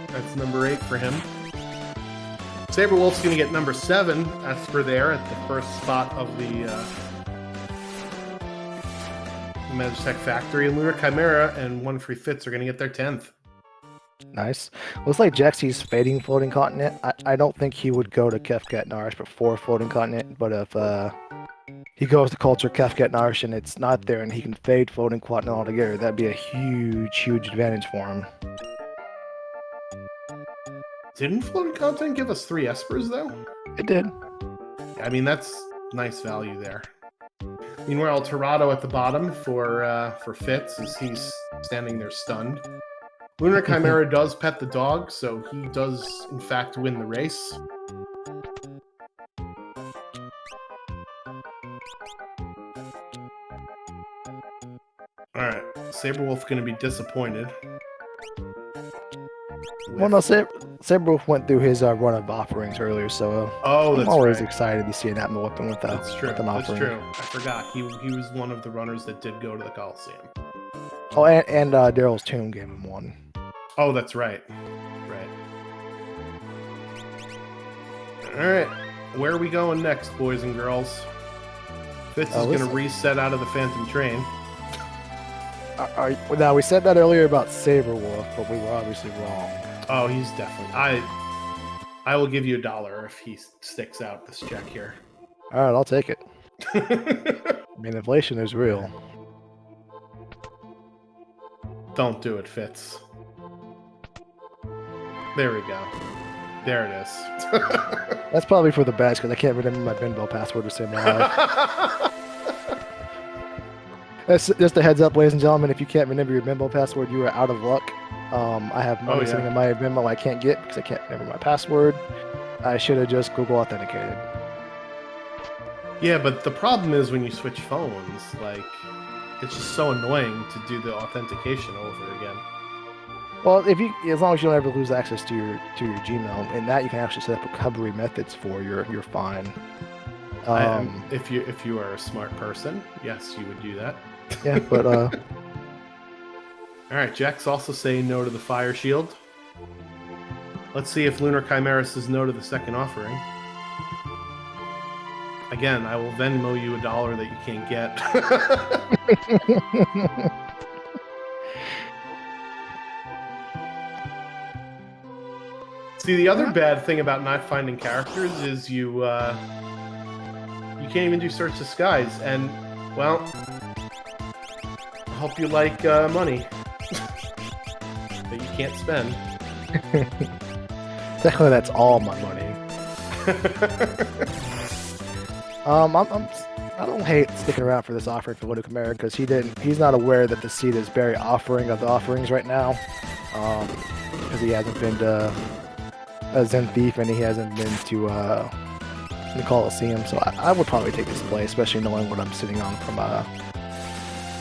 That's number 8 for him. Saberwolf's gonna get number 7 Esper there at the first spot of the Magitech Factory. And Lunar Chimera and one free Fitz are gonna get their 10th. Nice. Looks like Jexy's fading floating continent. I don't think he would go to Kefka at Narsh before floating continent, but if he goes to culture Kefka at Narsh and it's not there and he can fade floating continent altogether, that'd be a huge advantage for him. Didn't floating continent give us 3 Espers though? It did. I mean, that's nice value there. Meanwhile, Torado at the bottom for Fitz as he's standing there stunned. Lunar Chimera does pet the dog, so he does, in fact, win the race. Alright, Saberwolf going to be disappointed. Well, no, Saberwolf went through his run of offerings earlier, so I'm always excited to see an Atma weapon with, that's true. with an offering. That's true. I forgot. He was one of the runners that did go to the Coliseum. Oh, and Daryl's Tomb gave him one. Oh, that's right. Right. Alright, where are we going next, boys and girls? Fitz is going to reset out of the Phantom Train. Now, we said that earlier about Saberwolf, but we were obviously wrong. Oh, he's definitely... I will give you $1 if he sticks out this check here. Alright, I'll take it. I mean, inflation is real. Don't do it, Fitz. There we go. There it is. That's probably for the best, because I can't remember my Binbell password to save my life. That's just a heads up, ladies and gentlemen. If you can't remember your Binbell password, you are out of luck. I have money sitting in my Binbell I can't get because I can't remember my password. I should have just Google authenticated. Yeah, but the problem is when you switch phones, like, it's just so annoying to do the authentication over again. Well, as long as you don't ever lose access to your Gmail, and that you can actually set up recovery methods for, you're fine. If you are a smart person, yes, you would do that. Yeah, but All right, Jack's also saying no to the fire shield. Let's see if Lunar Chimera says no to the second offering. Again, I will Venmo you $1 that you can't get. See, the other bad thing about not finding characters is you can't even do search disguise, and well, I hope you like money that you can't spend. Technically, that's all my money. I don't hate sticking around for this offering for Lunar Chimera because he's not aware that the seed is very offering of the offerings right now. Because he hasn't been to a Zen Thief and he hasn't been to the Coliseum, so I would probably take this play, especially knowing what I'm sitting on from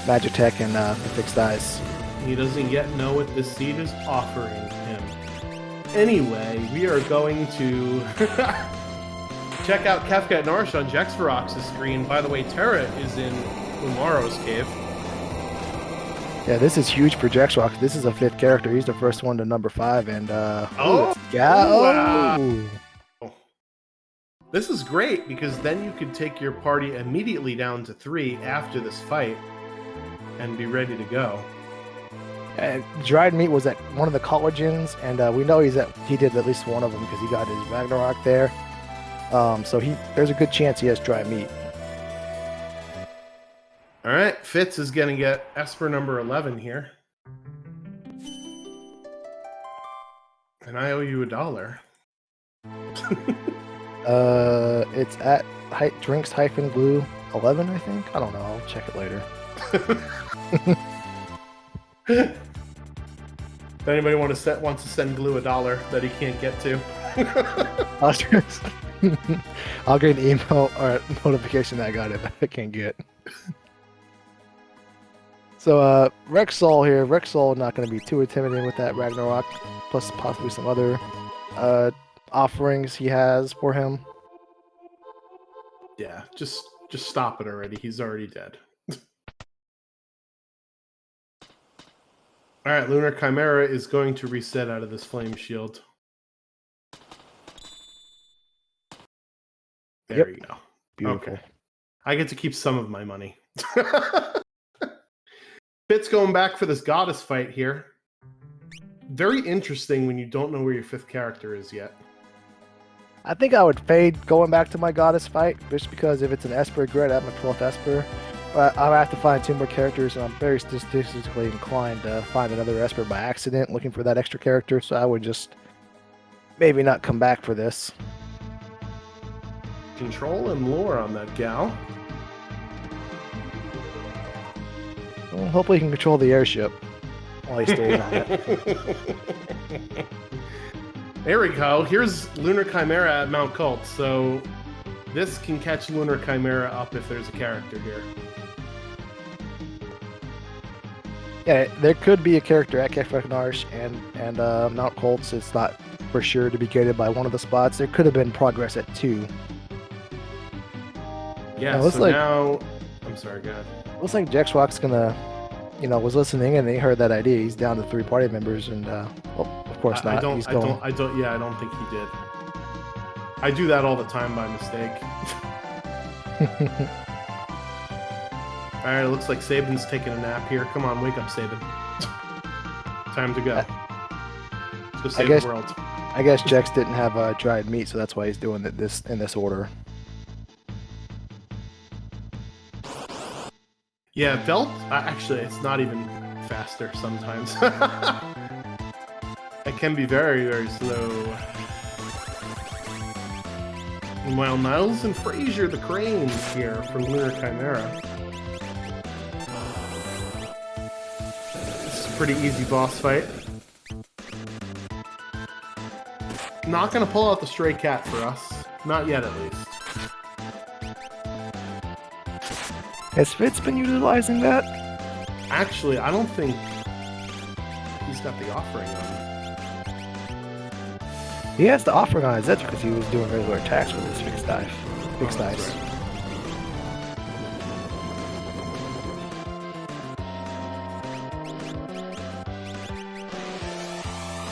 Magitech and the Fixed Eyes. He doesn't yet know what this seed is offering him. Anyway, we are going to check out Kefka at Narish on Jexvarox's screen. By the way, Terra is in Umaro's cave. Yeah, this is huge for Jexvarox. This is a 5th character. He's the first one to number 5, and wow. This is great because then you could take your party immediately down to 3 after this fight and be ready to go. Dried Meat was at one of the collagens, and we know he did at least one of them because he got his Ragnarok there. So there's a good chance he has Dried Meat. All right, Fitz is going to get Esper number 11 here. And I owe you $1. It's at drinks-glue 11, I think. I don't know. I'll check it later. If anybody wants to send Glue $1 that he can't get to, I'll get an email or a notification that I got it that I can't get. So Rexall here. Rexall not going to be too intimidating with that Ragnarok, plus possibly some other offerings he has for him. Yeah, just stop it already. He's already dead. All right, Lunar Chimera is going to reset out of this flame shield. There you go. Beautiful. Okay. I get to keep some of my money. Fitz going back for this goddess fight here. Very interesting when you don't know where your 5th character is yet. I think I would fade going back to my goddess fight, just because if it's an Esper, great, I have my 12th Esper. But I'll have to find 2 more characters, and I'm very statistically inclined to find another Esper by accident, looking for that extra character, so I would just maybe not come back for this. Control and lore on that gal. Well, hopefully he can control the airship while he stays on it. There we go. Here's Lunar Chimera at Mount Cult, so this can catch Lunar Chimera up if there's a character here. Yeah, there could be a character at Kefka and Mount Colts. It's not for sure to be gated by one of the spots. There could have been progress at 2. Yeah, now, so now... I'm sorry, go ahead. Looks like Jexwack's gonna, was listening and he heard that idea. He's down to 3 party members, and well, of course not. I don't think he did. I do that all the time by mistake. All right, it looks like Saban's taking a nap here. Come on, wake up, Saban. Time to go. Let's go save the world. I guess Jex didn't have dried meat, so that's why he's doing this in this order. Yeah, Velt, actually, it's not even faster sometimes. It can be very, very slow. Meanwhile, Niles and Frazier, the cranes here for Lunar Chimera. This is a pretty easy boss fight. Not gonna pull out the stray cat for us. Not yet, at least. Has Fitz been utilizing that? Actually, I don't think he's got the offering on. He has the offering on his edge because he was doing regular attacks with his fixed dice. Right.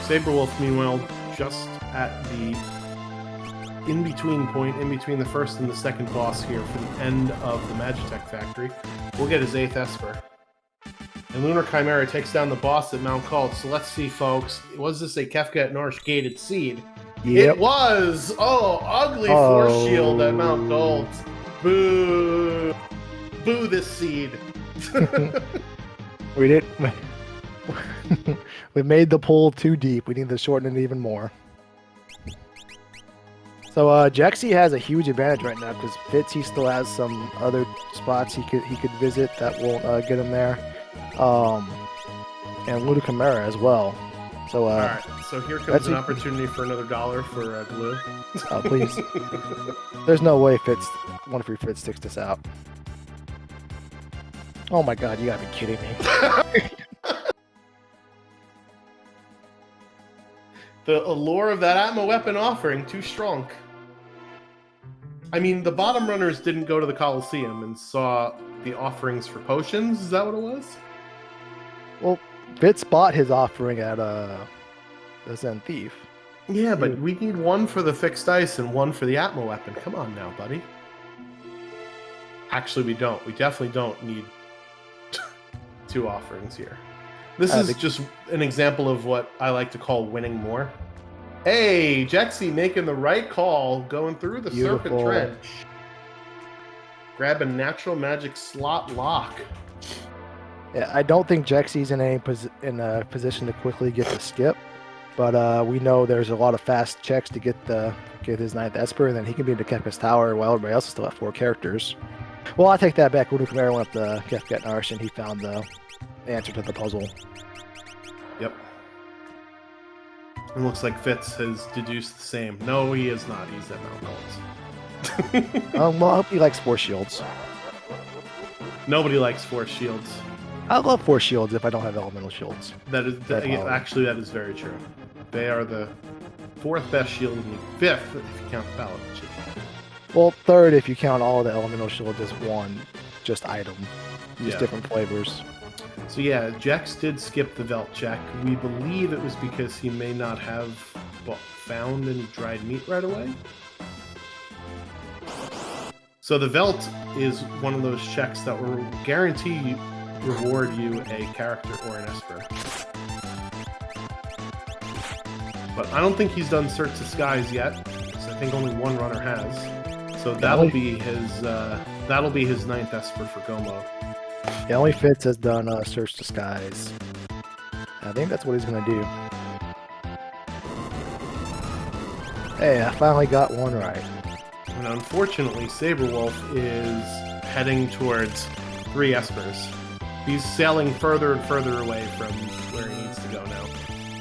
Saberwolf, meanwhile, just at the in-between point, in between the first and the second boss here for the end of the Magitech Factory. We'll get his 8th Esper. And Lunar Chimera takes down the boss at Mount Cult. So let's see, folks. Was this a Kefka at Norsh gated seed? Yep. It was! Oh, ugly force shield at Mount Cult. Boo! Boo this seed. We did. We made the pull too deep. We need to shorten it even more. So Jexy has a huge advantage right now because Fitz, he still has some other spots he could visit that won't get him there, and Lunar Chimera as well. So all right, so here comes an opportunity for another $1 for glue. Please. There's no way one free Fitz sticks this out. Oh my God, you gotta be kidding me. The allure of that Atmo weapon offering, too strong. I mean, the bottom runners didn't go to the Coliseum and saw the offerings for potions. Is that what it was? Well, Fitz bought his offering at the Zen Thief. Yeah, but we need one for the fixed ice and one for the Atmo weapon. Come on now, buddy. Actually, we don't. We definitely don't need 2 offerings here. This is just an example of what I like to call winning more. Hey, Jexy making the right call, going through the Serpent Trench. Grab a natural magic slot lock. Yeah, I don't think Jexy's in a position to quickly get the skip, but we know there's a lot of fast checks to get his 9th Esper, and then he can be into Kefka's Tower while everybody else is still at 4 characters. Well, I take that back. Lunar Chimera went up to Kefka at Narsh, and he found the answer to the puzzle. Yep. It looks like Fitz has deduced the same. No, he is not. He's at Mount Cult. Well, I hope he likes Force Shields. Nobody likes Force Shields. I love Force Shields if I don't have Elemental Shields. Actually, that is very true. They are the 4th best shield and the 5th if you count the Paladin shield. Well, 3rd if you count all the Elemental Shields as one just item. Just different flavors. So yeah, Jex did skip the Velt check. We believe it was because he may not have found any dried meat right away. So the Velt is one of those checks that will guarantee reward you a character or an Esper. But I don't think he's done Search the Skies yet, because I think only one runner has. So that'll be his 9th Esper for Go Mode. Yeah, only Fitz has done Search the Skies. I think that's what he's gonna do. Hey, I finally got one right. And unfortunately, Saberwolf is heading towards 3 Espers. He's sailing further and further away from where he needs to go now.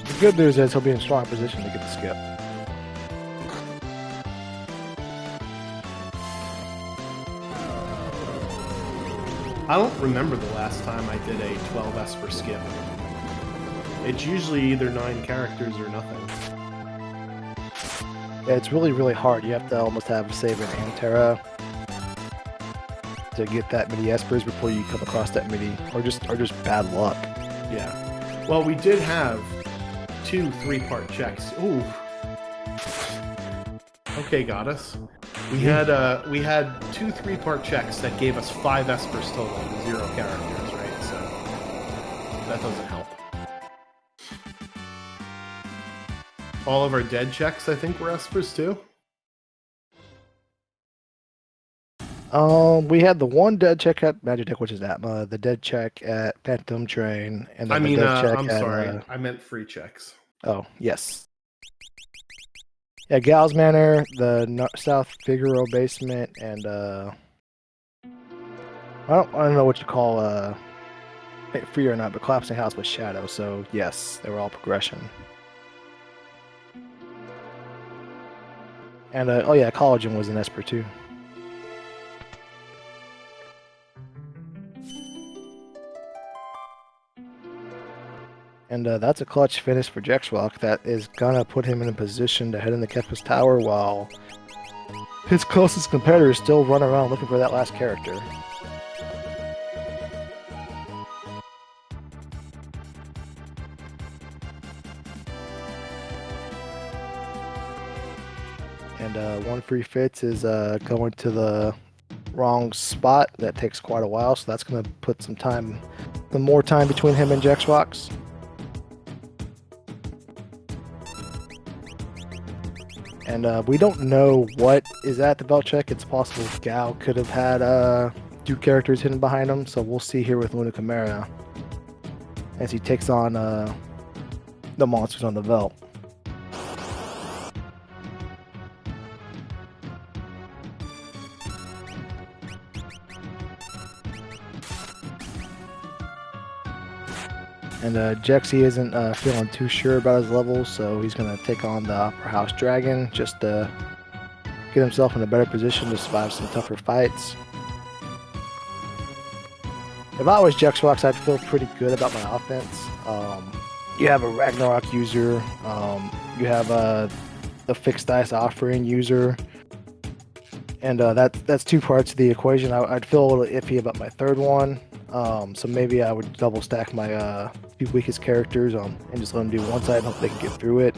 The good news is he'll be in a strong position to get the skip. I don't remember the last time I did a 12 Esper skip. It's usually either 9 characters or nothing. Yeah, it's really, really hard. You have to almost have Saber and Terra to get that many Espers before you come across that many, or just bad luck. Yeah. Well, we did have 2 3-part checks. Ooh. Okay, got us. We had 2 3-part checks that gave us 5 Espers total and 0 characters, right? So that doesn't help. All of our dead checks, I think, were Espers too. We had the one dead check at Magitech, which is Atma, the dead check at Phantom Train, and then the dead check I'm sorry, I meant free checks. Oh, yes. Yeah, Gal's Manor, the South Figaro basement, and I don't know what you call free or not, but Collapsing House with Shadow. So yes, they were all progression. And oh yeah, Collagen was an Esper too. And that's a clutch finish for Jexwalk that is gonna put him in a position to head into Kefka's Tower while his closest competitors still run around looking for that last character. and one free fits is going to the wrong spot. That takes quite a while, so that's going to put some more time between him and Jexrox. And we don't know what is at the belt check. It's possible Gal could have had 2 characters hidden behind him, so we'll see here with Luna Chimera as he takes on the monsters on the belt. And Jexy isn't feeling too sure about his levels, so he's going to take on the Opera House Dragon just to get himself in a better position to survive some tougher fights. If I was Jexrox, I'd feel pretty good about my offense. You have a Ragnarok user, you have the fixed dice offering user, and that's 2 parts of the equation. I'd feel a little iffy about my third one. So maybe I would double stack my 2 weakest characters and just let them do one side and hope they can get through it.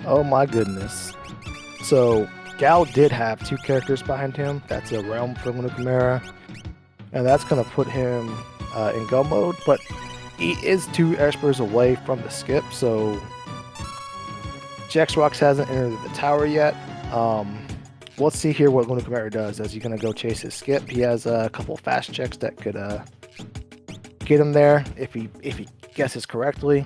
Oh my goodness. So Gal did have 2 characters behind him. That's a realm for Luna Chimera. And that's going to put him in go mode, but he is 2 espers away from the skip, so Jexrox hasn't entered the tower yet. Let's see here what Luna Chimera does as he's going to go chase his skip. He has a couple fast checks that could get him there if he guesses correctly.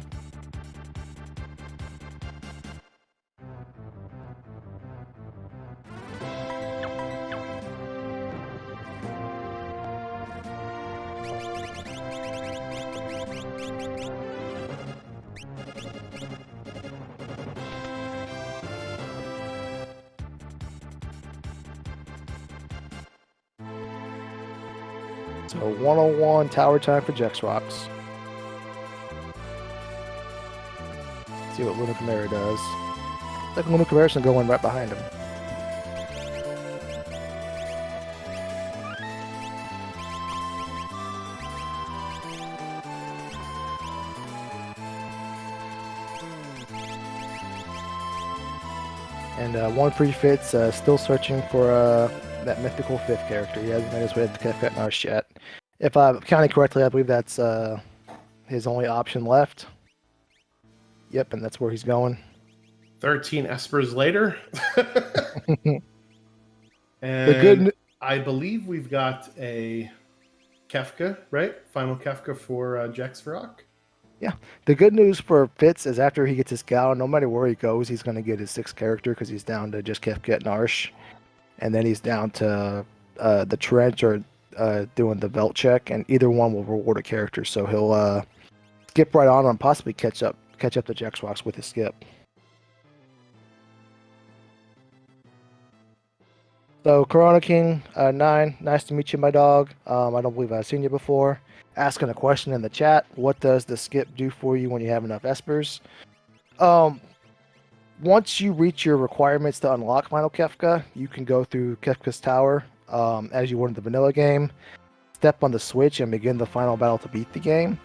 So 101 tower time for Jexrox. See what Luna Chimera does. Looks like Luna Chimera's gonna go in right behind him. And one free fits, still searching for that mythical 5th character. He hasn't made his way to Kefka Narsh yet. If I'm counting correctly, I believe that's his only option left. Yep, and that's where he's going. 13 espers later. And I believe we've got a Kefka, right? Final Kefka for Jexrox. Yeah. The good news for Fitz is after he gets his Gal, no matter where he goes, he's going to get his 6th character because he's down to just Kefka Narsh. And then he's down to the Trench or doing the belt check, and either one will reward a character. So he'll skip right on and possibly catch up to Jexrox with his skip. So Corona King 9, nice to meet you, my dog. I don't believe I've seen you before. Asking a question in the chat: what does the skip do for you when you have enough espers? Once you reach your requirements to unlock Final Kefka, you can go through Kefka's Tower as you would in the vanilla game, step on the switch, and begin the final battle to beat the game.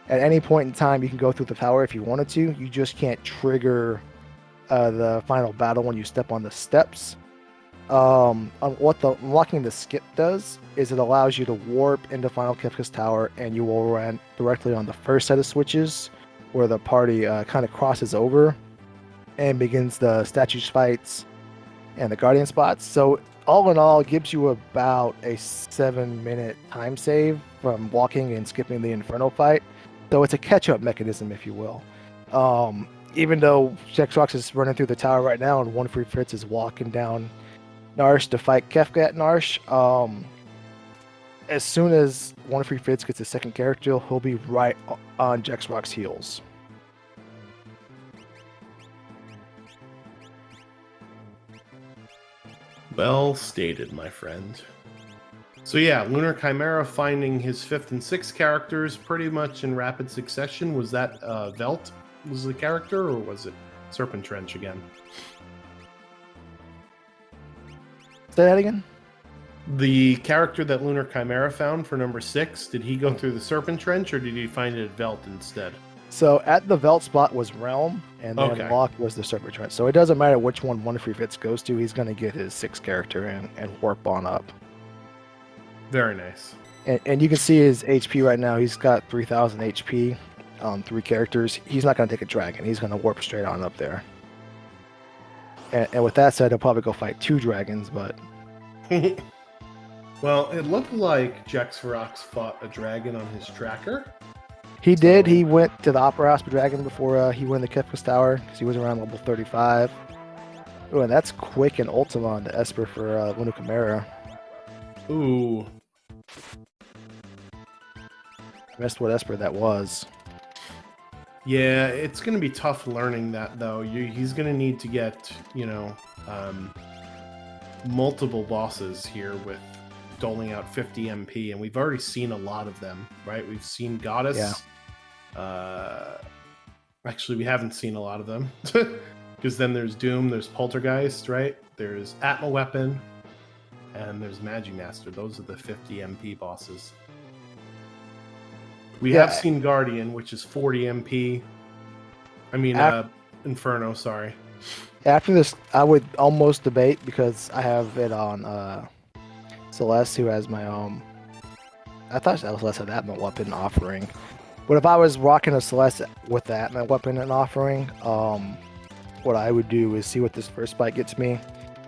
At any point in time, you can go through the tower if you wanted to. You just can't trigger the final battle when you step on the steps. What unlocking the skip does is it allows you to warp into Final Kefka's Tower, and you will run directly on the first set of switches where the party kind of crosses over and begins the statues fights and the guardian spots. So all in all, it gives you about a 7-minute time save from walking and skipping the Inferno fight. So it's a catch-up mechanism, if you will. Even though Jexrox is running through the tower right now and one free Fritz is walking down Narsh to fight Kefka at Narsh, as soon as one free Fritz gets his 2nd character, he'll be right on Jexrox's heels. Well stated, my friend. So yeah, Lunar Chimera finding his 5th and 6th characters pretty much in rapid succession. Was that Velt was the character, or was it Serpent Trench again? Say that again? The character that Lunar Chimera found for number 6, did he go through the Serpent Trench, or did he find it at Velt instead? So at the Velt spot was Realm, and then Lock was the Serpent Trench. So it doesn't matter which one Free Fits goes to, he's going to get his 6th character and warp on up. Very nice. And you can see his HP right now. He's got 3,000 HP on 3 characters. He's not going to take a dragon. He's going to warp straight on up there. And with that said, he'll probably go fight 2 dragons, but... Well, it looked like Jex Ferox fought a dragon on his tracker. He did. He went to the Opera House Dragon before he went to Kefka's Tower, because he was around level 35. Oh, and that's quick and Ultima on the Esper for Lunar Chimera. Ooh. I missed what Esper that was. Yeah, it's going to be tough learning that, though. He's going to need to get, multiple bosses here with doling out 50 MP, and we've already seen a lot of them, right? We've seen Goddess. Yeah. Actually, we haven't seen a lot of them, because then there's Doom, there's Poltergeist, right? There's Atma Weapon, and there's Magimaster. Those are the 50 MP bosses. We have seen Guardian, which is 40 MP. I mean, Inferno, sorry. After this, I would almost debate, because I have it on Celeste, who has my I thought Celeste had Atma Weapon offering. But if I was rocking a Celeste with the Atma Weapon and offering, what I would do is see what this first fight gets me.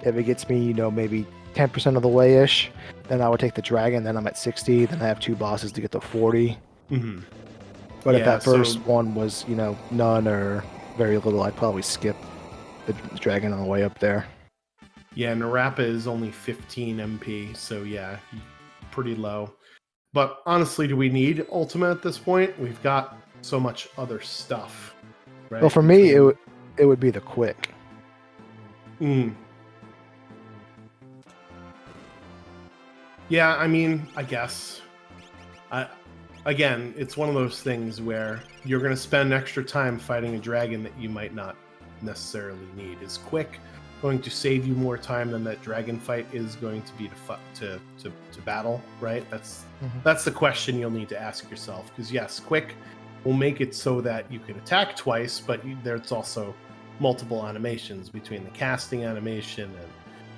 If it gets me, maybe 10% of the way-ish, then I would take the dragon, then I'm at 60, then I have 2 bosses to get to 40. Mm-hmm. But if that first one was, none or very little, I'd probably skip the dragon on the way up there. Yeah, Narapa is only 15 MP, so yeah, pretty low. But honestly, do we need Ultima at this point? We've got so much other stuff, right? Well, for me, it would be the quick. Yeah, I mean, I guess. Again, it's one of those things where you're going to spend extra time fighting a dragon that you might not necessarily need. Is quick going to save you more time than that dragon fight is going to be to battle, right? That's the question you'll need to ask yourself. Because yes, quick will make it so that you can attack twice, but there's also multiple animations between the casting animation and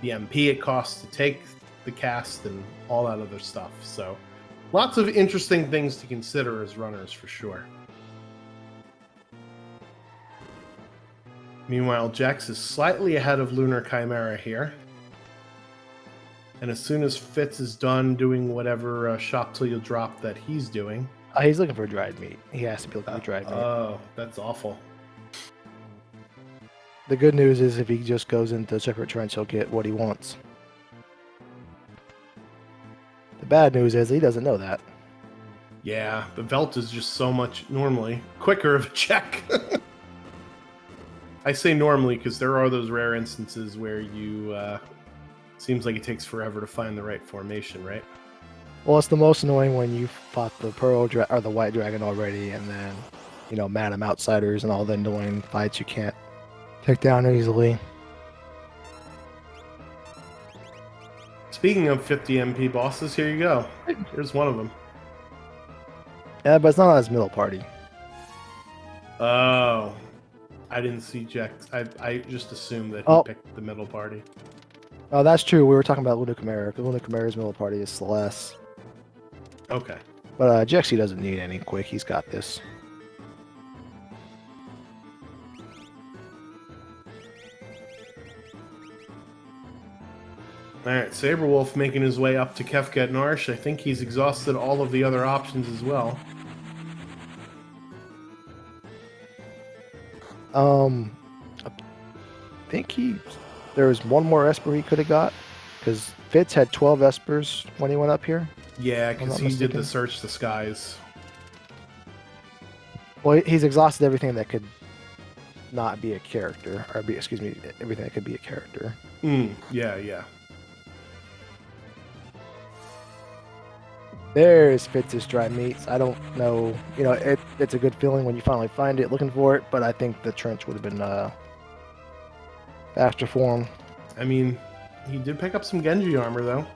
the MP it costs to take the cast and all that other stuff. So lots of interesting things to consider as runners, for sure. Meanwhile, Jex is slightly ahead of Lunar Chimera here. And as soon as Fitz is done doing whatever shop till you drop that he's doing... he's looking for dried meat. He has to be looking for dried meat. Oh, that's awful. The good news is if he just goes into Shepherd Trench, he'll get what he wants. The bad news is he doesn't know that. Yeah, the Velt is just so much, normally, quicker of a check. I say normally because there are those rare instances where you... seems like it takes forever to find the right formation, right? Well, it's the most annoying when you fought the or the White Dragon already, and then, Madam Outsiders and all the annoying fights you can't take down easily. Speaking of 50 MP bosses, here you go. Here's one of them. Yeah, but it's not on his middle party. Oh. I didn't see Jex. I just assumed that he picked the middle party. Oh, that's true. We were talking about Lunar Chimera. Lunar Chimera's middle party is Celeste. Okay. But Jexy doesn't need any quick. He's got this. Alright, Saberwolf making his way up to Kefka at Narsh. I think he's exhausted all of the other options as well. I think there was one more Esper he could have got, because Fitz had 12 Espers when he went up here. Yeah, because he did the Search the Skies. Well, he's exhausted everything that could not be a character, or everything that could be a character. Yeah. There's Fitz's dry meats. I don't know. You know, it's a good feeling when you finally find it, looking for it. But I think the trench would have been faster for him. I mean, he did pick up some Genji armor, though.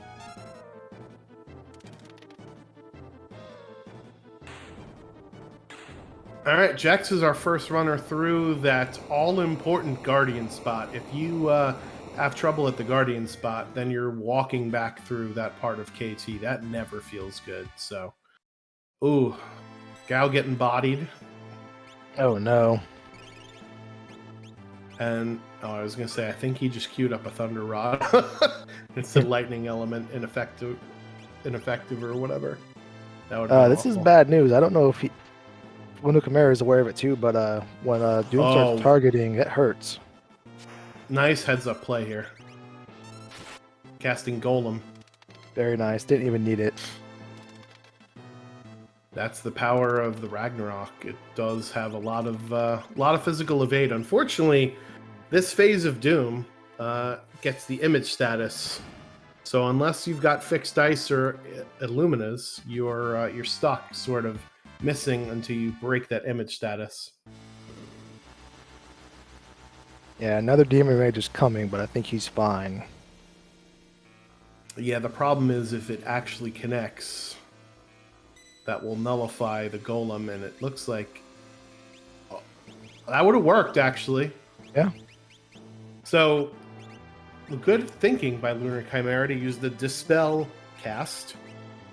All right, Jex is our first runner through that all-important Guardian spot. If you have trouble at the Guardian spot, then you're walking back through that part of KT. That never feels good. So, ooh, Gao getting bodied. Oh no. And I was gonna say, I think he just queued up a Thunder Rod. It's the lightning element, ineffective or whatever. That would. This is bad news. I don't know if Luna Chimera is aware of it too, but when Doom starts targeting, it hurts. Nice heads-up play here. Casting Golem. Very nice. Didn't even need it. That's the power of the Ragnarok. It does have a lot of physical evade. Unfortunately, this phase of Doom gets the image status. So unless you've got fixed dice or Illuminas, you're stuck, sort of missing until you break that image status. Yeah, another Demon Rage is coming, but I think he's fine. Yeah, the problem is if it actually connects, that will nullify the Golem, and it looks like that would have worked, actually. Yeah. So, good thinking by Lunar Chimera to use the Dispel cast,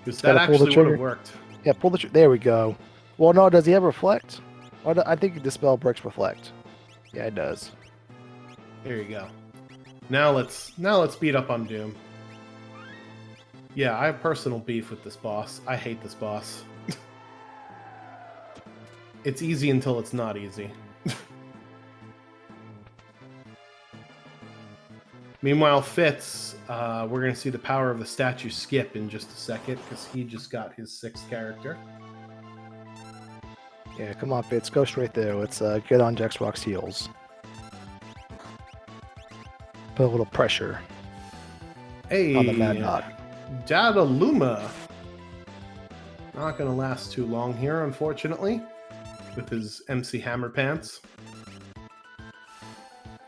because that actually would have worked. Yeah, pull the trigger. There we go. Well, no, does he have Reflect? I think Dispel breaks Reflect. Yeah, it does. There you go. Now let's beat up on Doom. Yeah, I have personal beef with this boss. I hate this boss. It's easy until it's not easy. Meanwhile, Fitz, we're going to see the power of the statue skip in just a second, because he just got his 6th character. Yeah, come on, Fitz. Go straight there. Let's get on Jaxrock's heels. Put a little pressure on the Mad Dog. Dada Luma. Not going to last too long here, unfortunately, with his MC Hammer pants.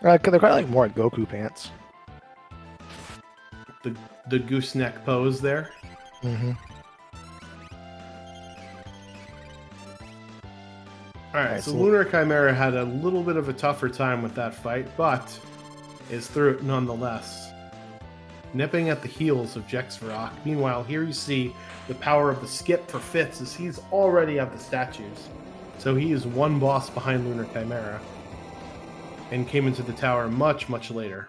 They're kind of like more Goku pants. The gooseneck pose there. Mm-hmm. Alright, so Lunar Chimera had a little bit of a tougher time with that fight, but is through it nonetheless. Nipping at the heels of Jexvarok. Meanwhile, here you see the power of the skip for Fitz, as he's already at the statues. So he is one boss behind Lunar Chimera, and came into the tower much, much later.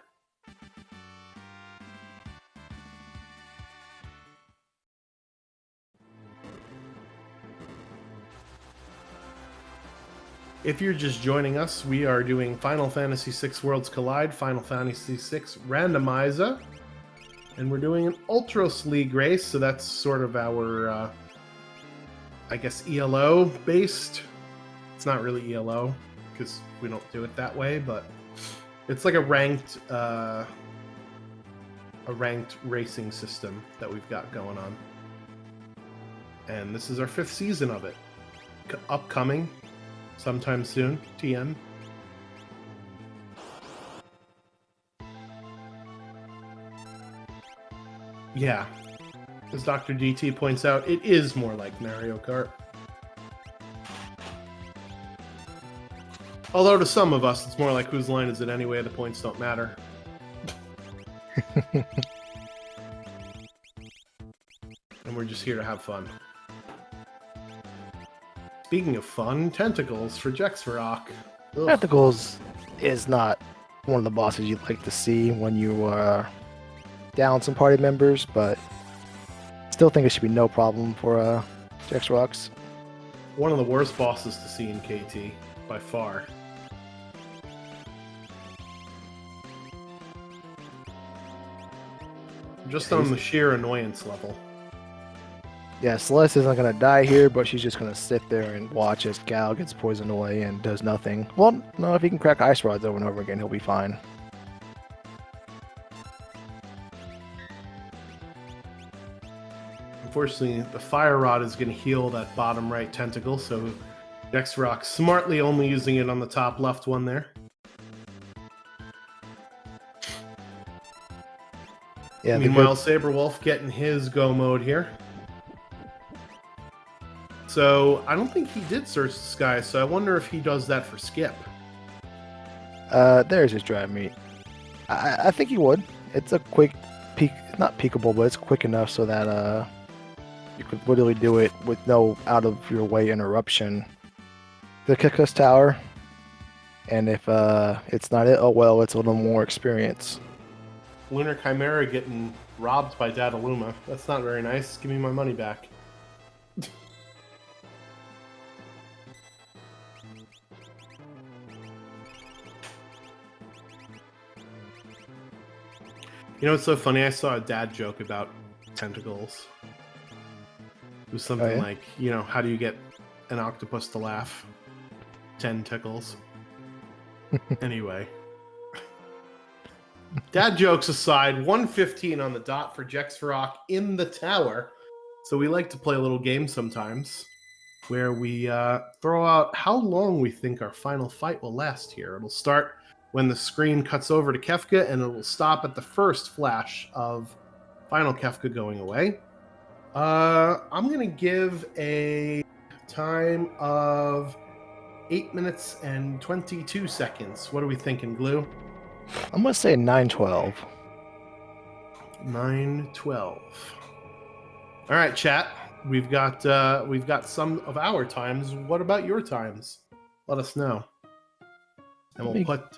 If you're just joining us, we are doing Final Fantasy VI Worlds Collide, Final Fantasy VI Randomizer, and we're doing an Ultros League race, so that's sort of our, I guess, ELO-based. It's not really ELO, because we don't do it that way, but it's like a ranked racing system that we've got going on. And this is our 5th season of it. Upcoming sometime soon, TM. Yeah, as Dr. DT points out, it is more like Mario Kart. Although to some of us, it's more like whose line is it anyway, the points don't matter. And we're just here to have fun. Speaking of fun, Tentacles for Jexvarok. Tentacles is not one of the bosses you'd like to see when you down some party members, but still think it should be no problem for Jexvarok's. One of the worst bosses to see in KT, by far. Just on the sheer annoyance level. Yeah, Celeste isn't going to die here, but she's just going to sit there and watch as Gal gets poisoned away and does nothing. Well, no, if he can crack Ice Rods over and over again, he'll be fine. Unfortunately, the fire rod is going to heal that bottom right tentacle, so Jexrock smartly only using it on the top left one there. Yeah. Meanwhile, Saberwolf getting his go mode here. So I don't think he did search the sky, so I wonder if he does that for Skip. There's his drive meet. I think he would. It's a quick peak, not peekable, but it's quick enough so that you could literally do it with no out of your way interruption. The Kika's tower, and if it's not it, oh well, it's a little more experience. Lunar Chimera getting robbed by Dataluma. That's not very nice. Give me my money back. You know, it's so funny. I saw a dad joke about tentacles. It was something like, you know, how do you get an octopus to laugh? 10 tickles. Anyway. Dad jokes aside, 1:15 on the dot for Jexrock in the tower. So we like to play a little game sometimes where we throw out how long we think our final fight will last here. It'll start when the screen cuts over to Kefka, and it will stop at the first flash of final Kefka going away. I'm going to give a time of 8 minutes and 22 seconds. What are we thinking, Glue? I'm going to say 9:12. 9:12. All right, chat. We've got some of our times. What about your times? Let us know. And we'll put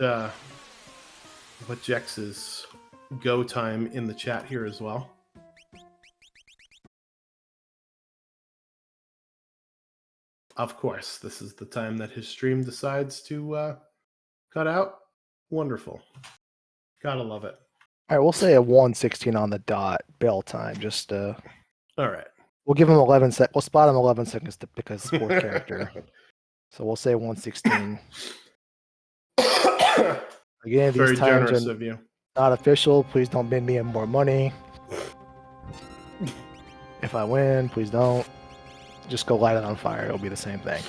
Jex's go time in the chat here as well. Of course, this is the time that his stream decides to cut out. Wonderful. Gotta love it. All right, we'll say a 1:16 on the dot bell time. Just all right. We'll give him 11 seconds. We'll spot him 11 seconds because sports character. So we'll say 1:16. Again, these Very times generous are of you. not official. Please don't bid me in more money. If I win, please don't. Just go light it on fire. It'll be the same thing.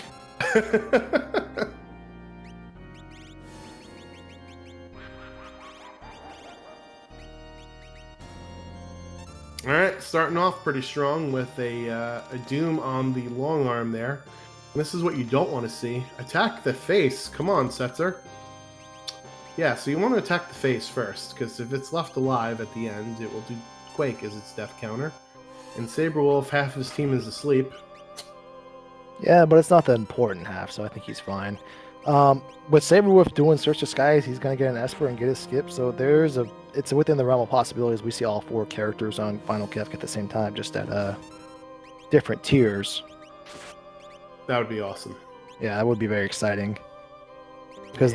All right, starting off pretty strong with a Doom on the long arm there. And this is what you don't want to see. Attack the face. Come on, Setzer. Yeah, so you want to attack the face first, because if it's left alive at the end, it will do Quake as its death counter. And Saberwolf, half his team is asleep. Yeah, but it's not the important half, so I think he's fine. With Saberwolf doing Search the Skies, he's going to get an Esper and get his skip, so it's within the realm of possibilities. We see all 4 characters on Final Kefka at the same time, just at different tiers. That would be awesome. Yeah, that would be very exciting. Because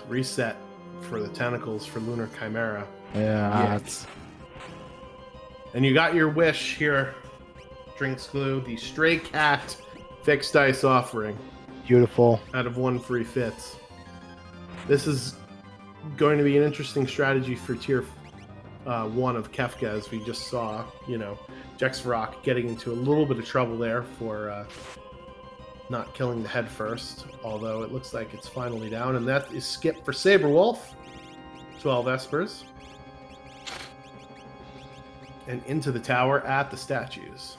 reset for the tentacles for Lunar Chimera. Yeah. And you got your wish here, Drinks Glue, the Stray Cat fixed dice offering. Beautiful. Out of 1 free fits. This is going to be an interesting strategy for tier 1 of Kefka, as we just saw, you know, Jexrock getting into a little bit of trouble there for not killing the head first, although it looks like it's finally down, and that is skip for Saberwolf. 12 Espers. And into the tower at the statues.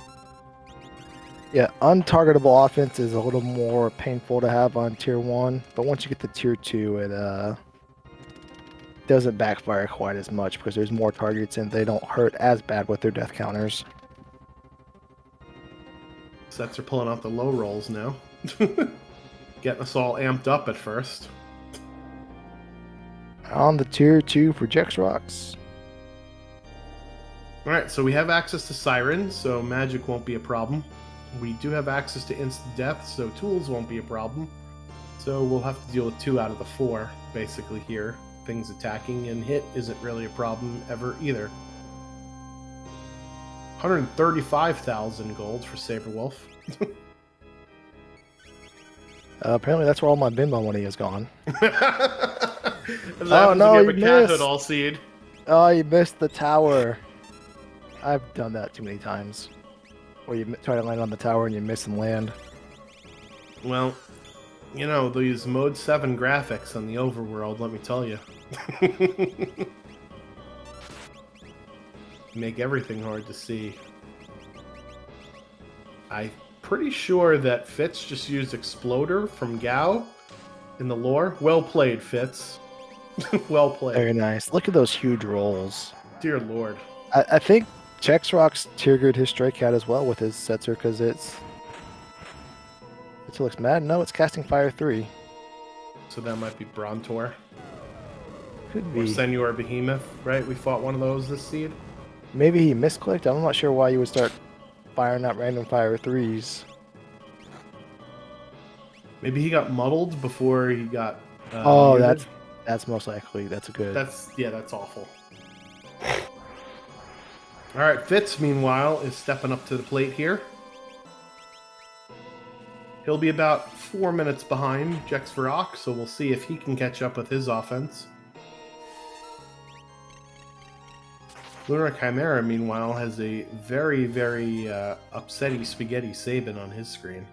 Yeah, untargetable offense is a little more painful to have on tier 1, but once you get to tier 2, it doesn't backfire quite as much because there's more targets and they don't hurt as bad with their death counters. Sets are pulling out the low rolls now. Getting us all amped up at first. On the tier 2 for Jexrocks. Alright, so we have access to Siren, so magic won't be a problem. We do have access to instant death, so tools won't be a problem. So we'll have to deal with 2 out of the 4, basically, here. Things attacking, and hit isn't really a problem ever either. 135,000 gold for Saberwolf. Apparently that's where all my Venmo money is gone. Oh no, you missed! All seed. Oh, you missed the tower. I've done that too many times. Where you try to land on the tower and you miss and land. Well, you know, these Mode 7 graphics on the overworld, let me tell you. Make everything hard to see. I'm pretty sure that Fitz just used Exploder from Gao in the lore. Well played, Fitz. Well played. Very nice. Look at those huge rolls. Dear Lord. I think Chexrox triggered his Stray Cat as well with his Setzer because it looks mad. No, it's casting Fire 3. So that might be Brontor. Could be. Or Senor Behemoth, right? We fought one of those this seed. Maybe he misclicked. I'm not sure why you would start firing out random Fire 3s. Maybe he got muddled before he got. Muted. That's most likely. That's a good. That's awful. All right, Fitz, meanwhile, is stepping up to the plate here. He'll be about 4 minutes behind Jex Varrock, so we'll see if he can catch up with his offense. Lunar Chimera, meanwhile, has a very, very upsetty spaghetti Sabin on his screen.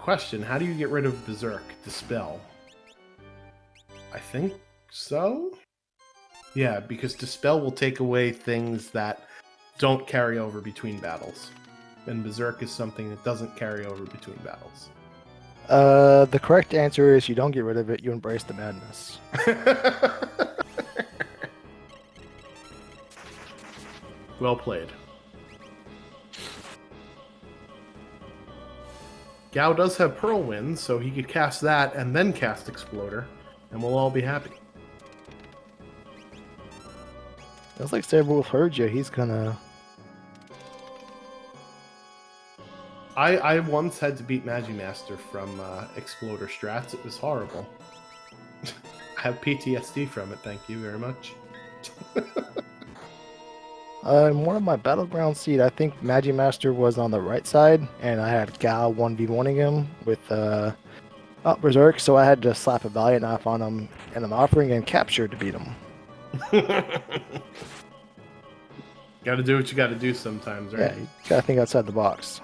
Question, how do you get rid of Berserk? Dispel? I think so? Yeah, because Dispel will take away things that don't carry over between battles. And Berserk is something that doesn't carry over between battles. The correct answer is you don't get rid of it, you embrace the madness. Well played. Gao does have Pearl Winds, so he could cast that and then cast Exploder, and we'll all be happy. Looks like Saberwolf heard you. He's gonna... I once had to beat Magimaster from Exploder strats. It was horrible. I have PTSD from it, thank you very much. In one of my Battleground seed, I think Magimaster was on the right side, and I had Gao 1v1ing him with Berserk, so I had to slap a Valiant Knife on him and an Offering and Capture to beat him. Gotta do what you gotta do sometimes, right? Yeah, you gotta think outside the box.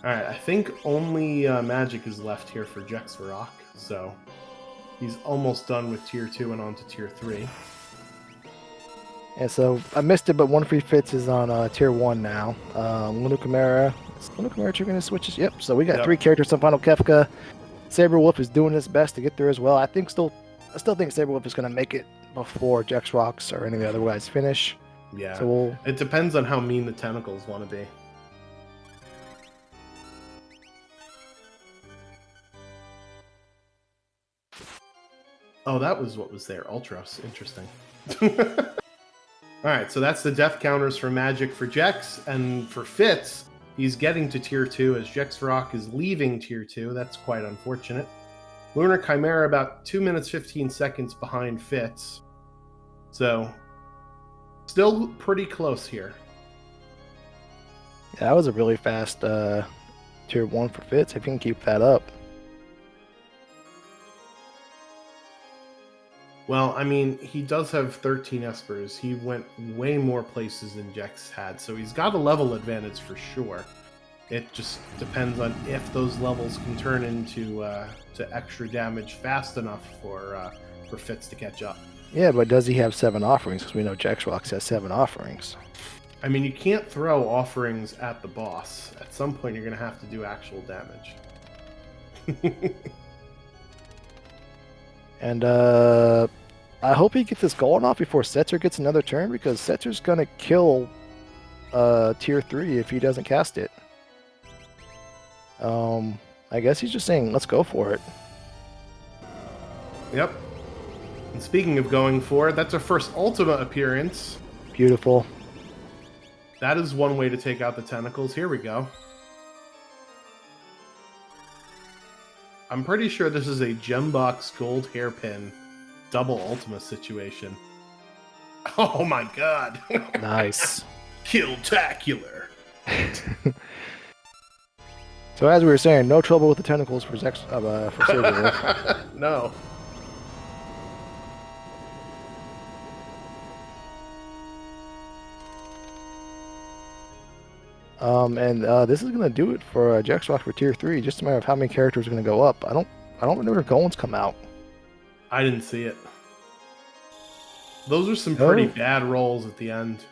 Alright, I think only Magic is left here for Jex Varrock, so he's almost done with Tier 2 and on to Tier 3. And so I missed it, but one free Fitz is on Tier 1 now. Lunar Chimera. Is Lunar Chimera triggering his switches? Yep, so we got 3 characters on Final Kefka. Saberwolf is doing his best to get there as well. I still think Saberwolf is going to make it before Jexrox or any of the other guys finish. Yeah, so it depends on how mean the tentacles want to be. Oh, that was what was there. Ultros. Interesting. Alright, so that's the death counters for Magic for Jex, and for Fitz, he's getting to Tier 2 as Jex Varrock is leaving Tier 2. That's quite unfortunate. Lunar Chimera about 2 minutes 15 seconds behind Fitz. So, still pretty close here. Yeah, that was a really fast Tier 1 for Fitz, if you can keep that up. Well, I mean, he does have 13 Espers. He went way more places than Jex had, so he's got a level advantage for sure. It just depends on if those levels can turn into to extra damage fast enough for Fitz to catch up. Yeah, but does he have 7 offerings? Because we know Jexrox has 7 offerings. I mean, you can't throw offerings at the boss. At some point, you're going to have to do actual damage. And I hope he gets this going off before Setzer gets another turn, because Setzer's going to kill Tier 3 if he doesn't cast it. I guess he's just saying, let's go for it. Yep. And speaking of going for it, that's our first Ultima appearance. Beautiful. That is one way to take out the tentacles. Here we go. I'm pretty sure this is a Gembox gold hairpin double Ultima situation. Oh my god. Nice. Killtacular. So as we were saying, no trouble with the tentacles for Saberwolf. No. And this is gonna do it for Jackstock for Tier 3. Just a matter of how many characters are gonna go up. I don't remember if Golems come out. I didn't see it. Those are some No. pretty bad rolls at the end.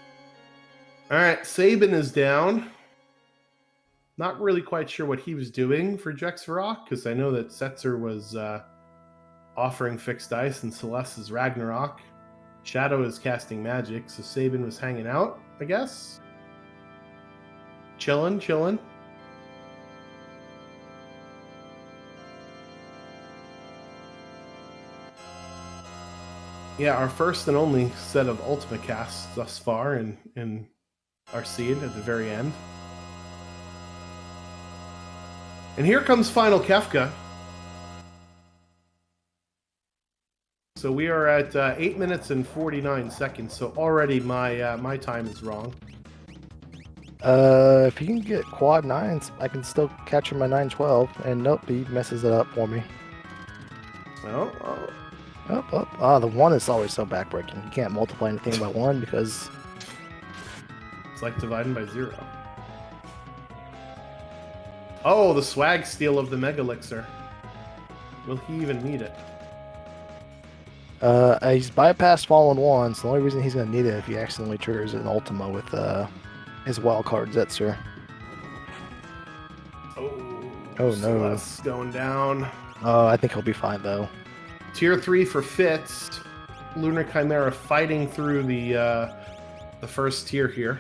All right, Sabin is down. Not really quite sure what he was doing for Jexvarok, because I know that Setzer was offering fixed dice and Celeste is Ragnarok. Shadow is casting magic, so Sabin was hanging out, I guess. Chilling. Yeah, our first and only set of Ultimate casts thus far in our seed at the very end. And here comes Final Kefka. So we are at 8 minutes and 49 seconds, so already my time is wrong. If you can get quad 9s, I can still capture my 912, and nope, he messes it up for me. Well, The 1 is always so backbreaking. You can't multiply anything by 1 because... it's like dividing by 0. Oh, the swag steal of the Mega Elixir. Will he even need it? He's bypassed Fallen 1, so the only reason he's going to need it if he accidentally triggers an Ultima with his wildcard Zetzer. Oh no. Celeste's going down. I think he'll be fine, though. Tier 3 for Fitz. Lunar Chimera fighting through the first tier here.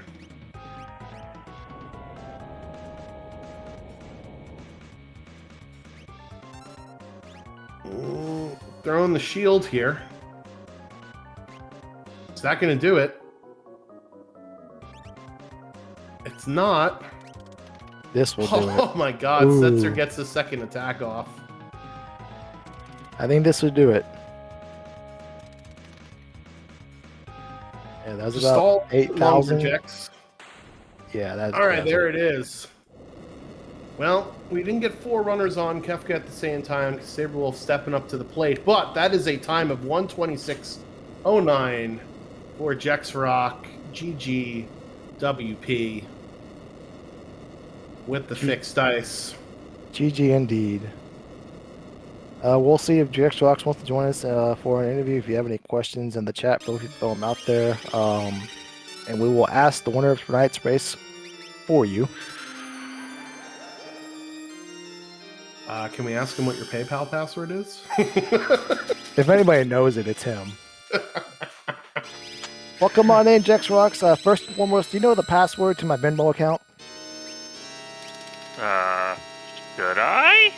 Throwing the shield here. Is that going to do it? It's not. This will do it. Oh my god, Ooh. Setzer gets the second attack off. I think this would do it. Yeah, that was Just about all 8,000. rejects. Yeah, that's All right, there it is. Well, we didn't get 4 runners on Kefka at the same time because Saberwolf stepping up to the plate, but that is a time of 1:26.09 for Jexrock GG WP with the fixed dice. GG indeed. We'll see if Jexrox wants to join us for an interview. If you have any questions in the chat, feel free to throw them out there. And we will ask the winner of tonight's race for you. Can we ask him what your PayPal password is? If anybody knows it, it's him. Well, come on in, Jexrox. First and foremost, do you know the password to my Venmo account? Should I?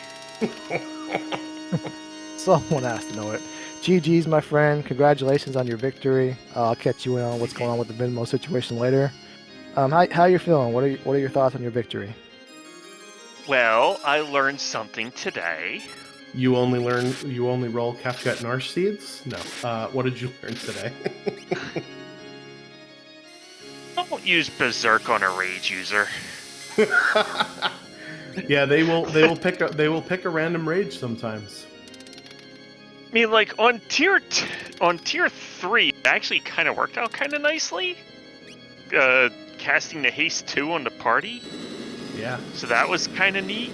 Someone has to know it. GG's, my friend. Congratulations on your victory. I'll catch you in on what's going on with the Venmo situation later. How you feeling? What are your thoughts on your victory? Well, I learned something today. You only roll Kefka and Narsh seeds? No. What did you learn today? Don't use Berserk on a rage user. Yeah, they will pick a random rage sometimes. I mean, like on tier 3, it actually kind of worked out kind of nicely. Casting the haste 2 on the party. Yeah. So that was kind of neat.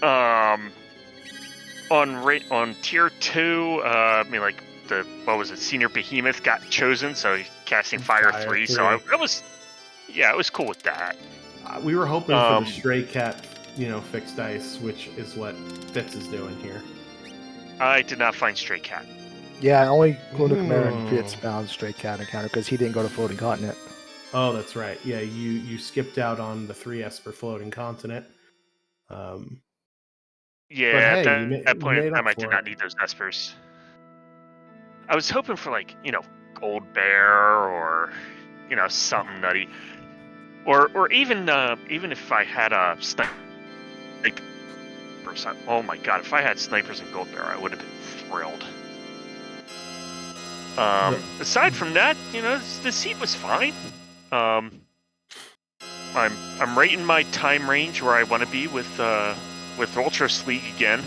On tier 2, I mean, like Senior Behemoth got chosen, so he's casting Fire 3. So it was cool with that. We were hoping for the Stray Cat, fixed dice, which is what Fitz is doing here. I did not find Stray Cat. Yeah, only Lunar Chimera and Fitz found Stray Cat encounter because he didn't go to Floating Continent. Oh, that's right. Yeah, you skipped out on the 3 Esper Floating Continent. Yeah, hey, at that point in time, I did not need those Espers. I was hoping for Gold Bear or something nutty, or even if I had a sniper. Oh my god, if I had snipers and Gold Bear, I would have been thrilled. Aside from that, the seed was fine. I'm right in my time range where I want to be with Ultras League again.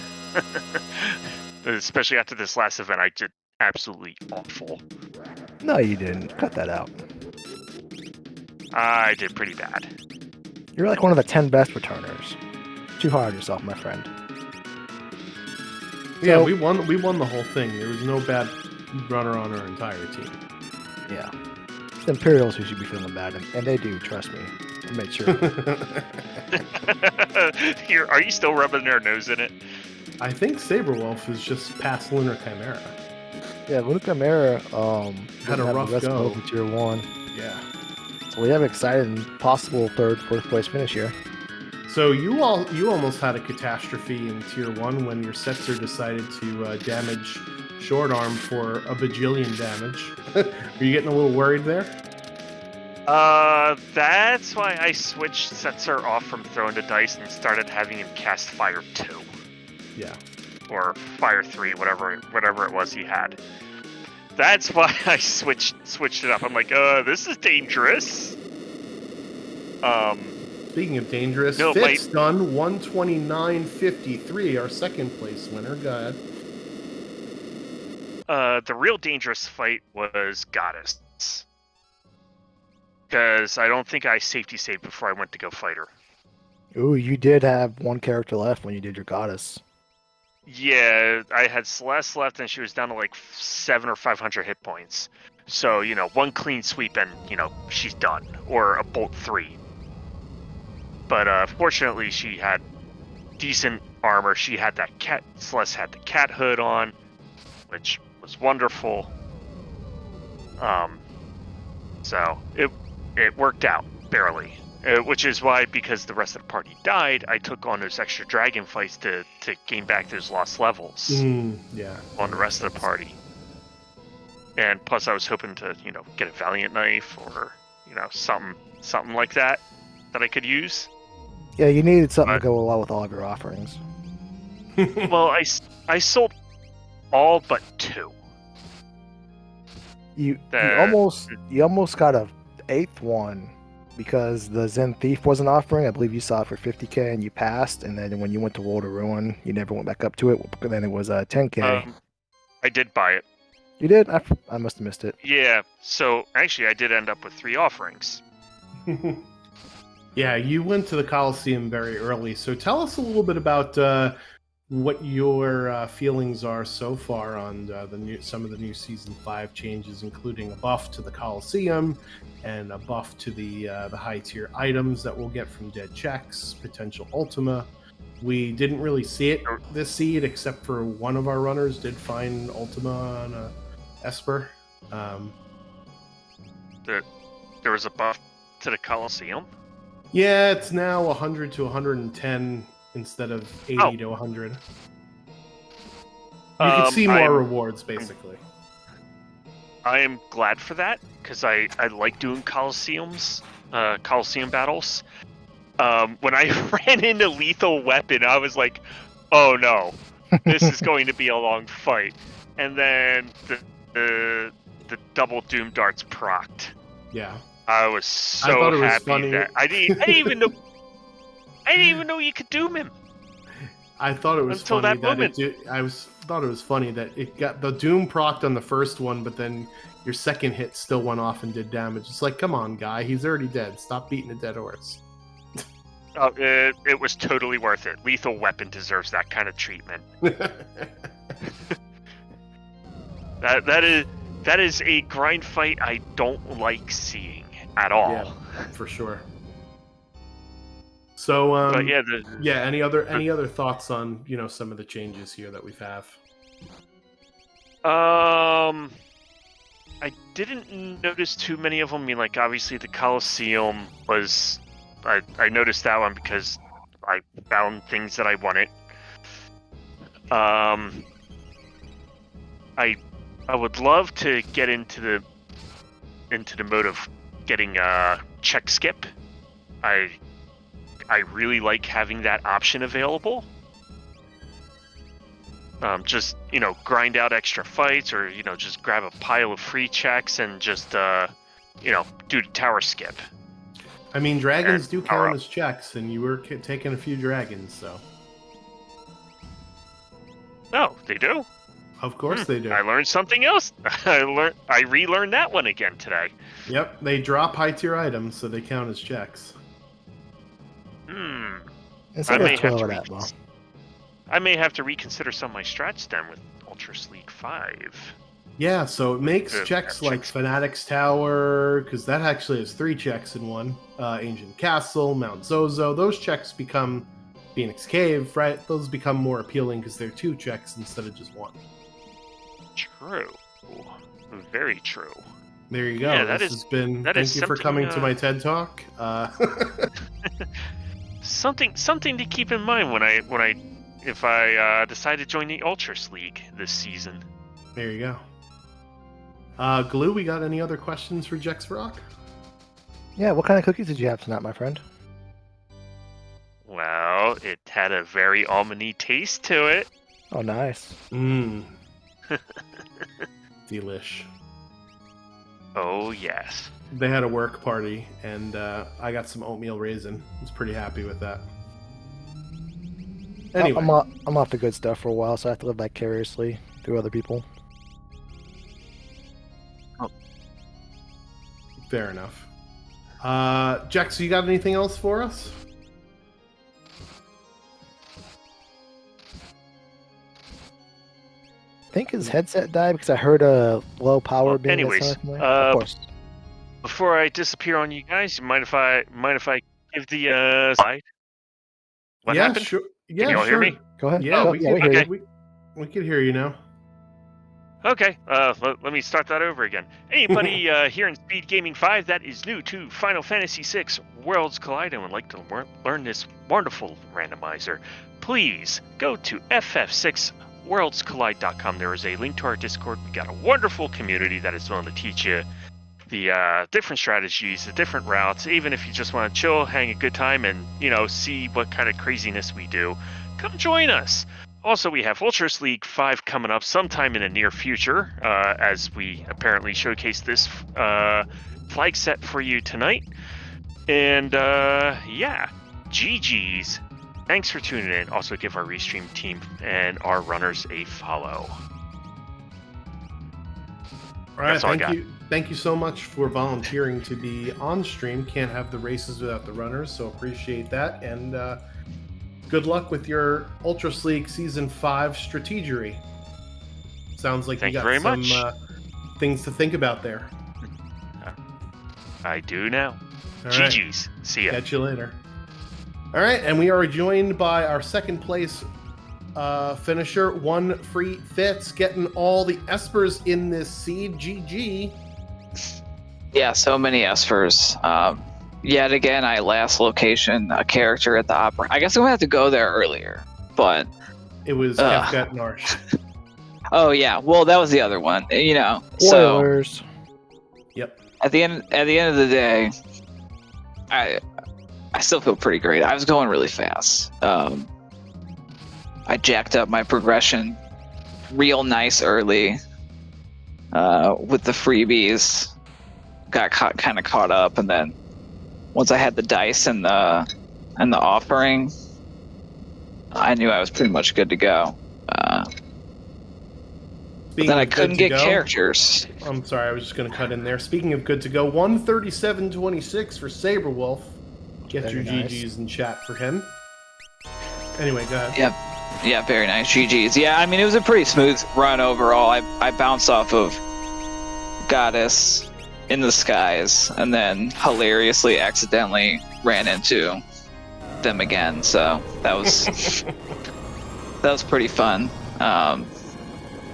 Especially after this last event, I did absolutely awful. No, you didn't. Cut that out. I did pretty bad. You're like one of the 10 best returners. Too hard on yourself, my friend. Yeah, So- we won. We won the whole thing. There was no bad runner on our entire team. Yeah. It's the Imperials who should be feeling bad, and they do, trust me. I made sure. Are you still rubbing their nose in it? I think Saberwolf is just past Lunar Chimera. Yeah, Lunar Chimera Had a doesn't have rough the best go. build in Tier 1. Yeah. So we have an exciting possible third, fourth place finish here. So you almost had a catastrophe in Tier 1 when your setzer decided to damage short arm for a bajillion damage. Are you getting a little worried there? That's why I switched Setzer off from throwing the dice and started having him cast Fire 2. Yeah. Or Fire 3, whatever it was he had. That's why I switched it up. I'm like, this is dangerous. Speaking of dangerous, No, Fitz done 129.53, our second place winner. Go ahead. The real dangerous fight was Goddess. Because I don't think I safety saved before I went to go fight her. Ooh, you did have one character left when you did your Goddess. Yeah, I had Celeste left and she was down to like 700 or 500 hit points. So, one clean sweep and, she's done. Or a bolt 3. But fortunately she had decent armor. She had that Celeste had the cat hood on, which was wonderful. So it worked out, barely. Which is why, because the rest of the party died, I took on those extra dragon fights to gain back those lost levels Yeah. on the rest of the party. And plus I was hoping to, get a Valiant Knife or, something like that I could use. Yeah, you needed something to go along with all of your offerings. Well, I sold all but 2. You almost got a 8th one because the Zen Thief wasn't offering. I believe you saw it for 50k and you passed, and then when you went to World of Ruin, you never went back up to it. But then it was 10k. I did buy it. You did? I must have missed it. Yeah, so actually I did end up with 3 offerings. Yeah, you went to the Coliseum very early. So tell us a little bit about what your feelings are so far on some of the new Season 5 changes, including a buff to the Coliseum and a buff to the high-tier items that we'll get from dead checks, potential Ultima. We didn't really see it this seed, except for one of our runners did find Ultima on a Esper. There was a buff to the Coliseum? Yeah, it's now 100 to 110 instead of 80 to 100. You can see more rewards, basically. I am glad for that, because I like doing Coliseum battles. When I ran into Lethal Weapon, I was like, oh no, this is going to be a long fight. And then the double Doom Darts procced. Yeah. I was so happy that I didn't even know you could doom him. I thought it was until funny that moment. Thought it was funny that it got the doom procced on the first one, but then your second hit still went off and did damage. It's like, come on, guy, he's already dead. Stop beating a dead horse. Oh, it was totally worth it. Lethal Weapon deserves that kind of treatment. That is a grind fight I don't like seeing at all. Yeah, for sure. So, but yeah, any other thoughts on some of the changes here that we've have? I didn't notice too many of them. I mean, like obviously the Coliseum was. I noticed that one because I found things that I wanted. I would love to get into the mode of getting check skip. I really like having that option available. Just grind out extra fights, or just grab a pile of free checks and just do the tower skip. I mean, dragons do count as checks, and you were taking a few dragons, so. No, they do. Of course they do. I learned something else. I relearned that one again today. Yep, they drop high tier items, so they count as checks. Hmm. Instead I of may have 12 to of that, well. I may have to reconsider some of my strats then with Ultra Sleek 5. Yeah, so it makes Yeah, checks like checks. Fanatic's Tower, because that actually has 3 checks in one. Ancient Castle, Mount Zozo, those checks become Phoenix Cave, right? Those become more appealing because they're 2 checks instead of just 1. True. Very true. There you go. Yeah, This has been. that Thank is you for something, coming to my TED Talk. something to keep in mind if I decide to join the Ultras League this season. There you go. Glue, we got any other questions for Jex Rock? Yeah, what kind of cookies did you have tonight, my friend? Well, it had a very almondy taste to it. Oh, nice. Mmm. Delish. Oh, yes. They had a work party, and I got some oatmeal raisin. I was pretty happy with that. Anyway. I'm off the good stuff for a while, so I have to live vicariously through other people. Fair enough. Jex, you got anything else for us? I think his headset died because I heard a low power Well, being. anyways, of course. Before I disappear on you guys, mind if I give the slide? What happened? Sure. Yeah, Can you all hear me? Go ahead. Yeah, we hear can, you. we can hear you now. Okay, let me start that over again. Anybody here in Speed Gaming 5 that is new to Final Fantasy VI Worlds Collide and would like to learn this wonderful randomizer, please go to ff6worldscollide.com. There is a link to our Discord. We got a wonderful community that is willing to teach you the different strategies, the different routes. Even if you just want to chill, hang a good time, and see what kind of craziness we do, come join us. Also, we have Ultras League 5 coming up sometime in the near future, as we apparently showcase this flag set for you tonight. And yeah, GG's. Thanks for tuning in. Also, give our Restream team and our runners a follow. All right, thank you so much for volunteering to be on stream. Can't have the races without the runners, so appreciate that. And good luck with your Ultras League Season 5 strategery. Sounds like you got some things to think about there. I do now. All GG's. Right. See ya. Catch you later. All right, and we are joined by our second place finisher, One Free Fits, getting all the espers in this seed. GG. Yeah, so many espers. Yet again, I last location a character at the opera. I guess I'm gonna have to go there earlier, but it was Kefkat Narsh. Oh yeah, well that was the other one. Spoilers. So yep. At the end of the day, I still feel pretty great. I was going really fast. I jacked up my progression real nice early with the freebies. Got kind of caught up, and then once I had the dice and the offering, I knew I was pretty much good to go. But then I couldn't get characters. I'm sorry, I was just going to cut in there. Speaking of good to go, 137.26 for Saberwolf. Get your GGs in chat for him. Anyway, go ahead. Yeah, very nice. GGs. Yeah, I mean, it was a pretty smooth run overall. I bounced off of Goddess in the skies and then hilariously accidentally ran into them again. So that was pretty fun.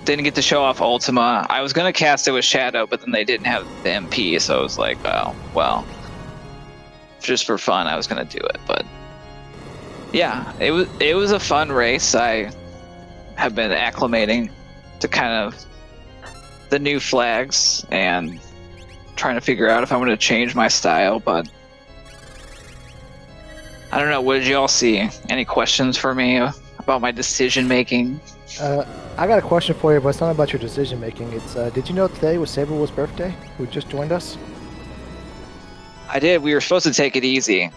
Didn't get to show off Ultima. I was going to cast it with Shadow, but then they didn't have the MP, so I was like, oh, well, just for fun, I was going to do it. But yeah, it was a fun race. I have been acclimating to kind of the new flags and trying to figure out if I'm going to change my style, but I don't know. What did you all see? Any questions for me about my decision making? I got a question for you, but it's not about your decision making. It's did you know today was Saberwolf's birthday, who just joined us? I did. We were supposed to take it easy.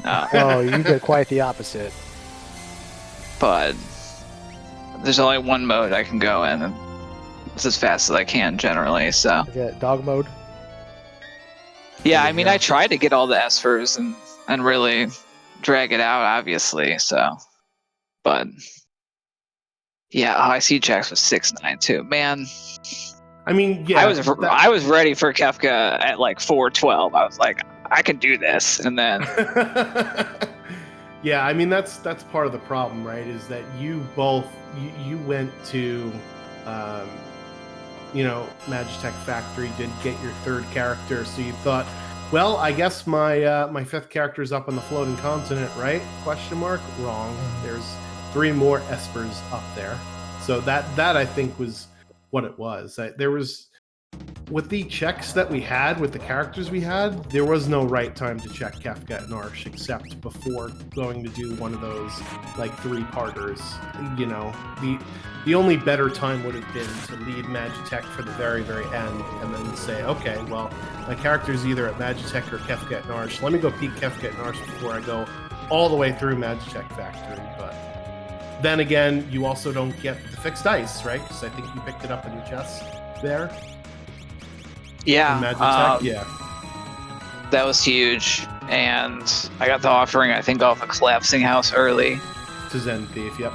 Oh, you did quite the opposite. But there's only one mode I can go in, and it's as fast as I can generally. So is that dog mode? Yeah, I mean, I tried to get all the espers and really drag it out, obviously. So, but yeah, I see Jax was 6'9" too. Man, I mean, yeah, I was ready for Kefka at like 4'12". I was like, I can do this, and then yeah, I mean that's part of the problem, right? Is that you both you went to, Magitech Factory, did get your third character, so you thought, well, I guess my fifth character is up on the floating continent, right? Question mark. Wrong. There's 3 more espers up there. So that I think was what it was. There was, with the checks that we had, with the characters we had, there was no right time to check Kefka and Arsh except before going to do one of those like 3-parters. You know, the only better time would have been to leave Magitech for the very, very end and then say, okay, well, my character's either at Magitech or Kefka and Arsh. Let me go peek Kefka and Arsh before I go all the way through Magitech Factory. But then again, you also don't get the fixed ice, right? Because I think you picked it up in the chest there. yeah, Yeah, that was huge. And I got the offering, I think, off a collapsing house early. to Zen Thief, yep.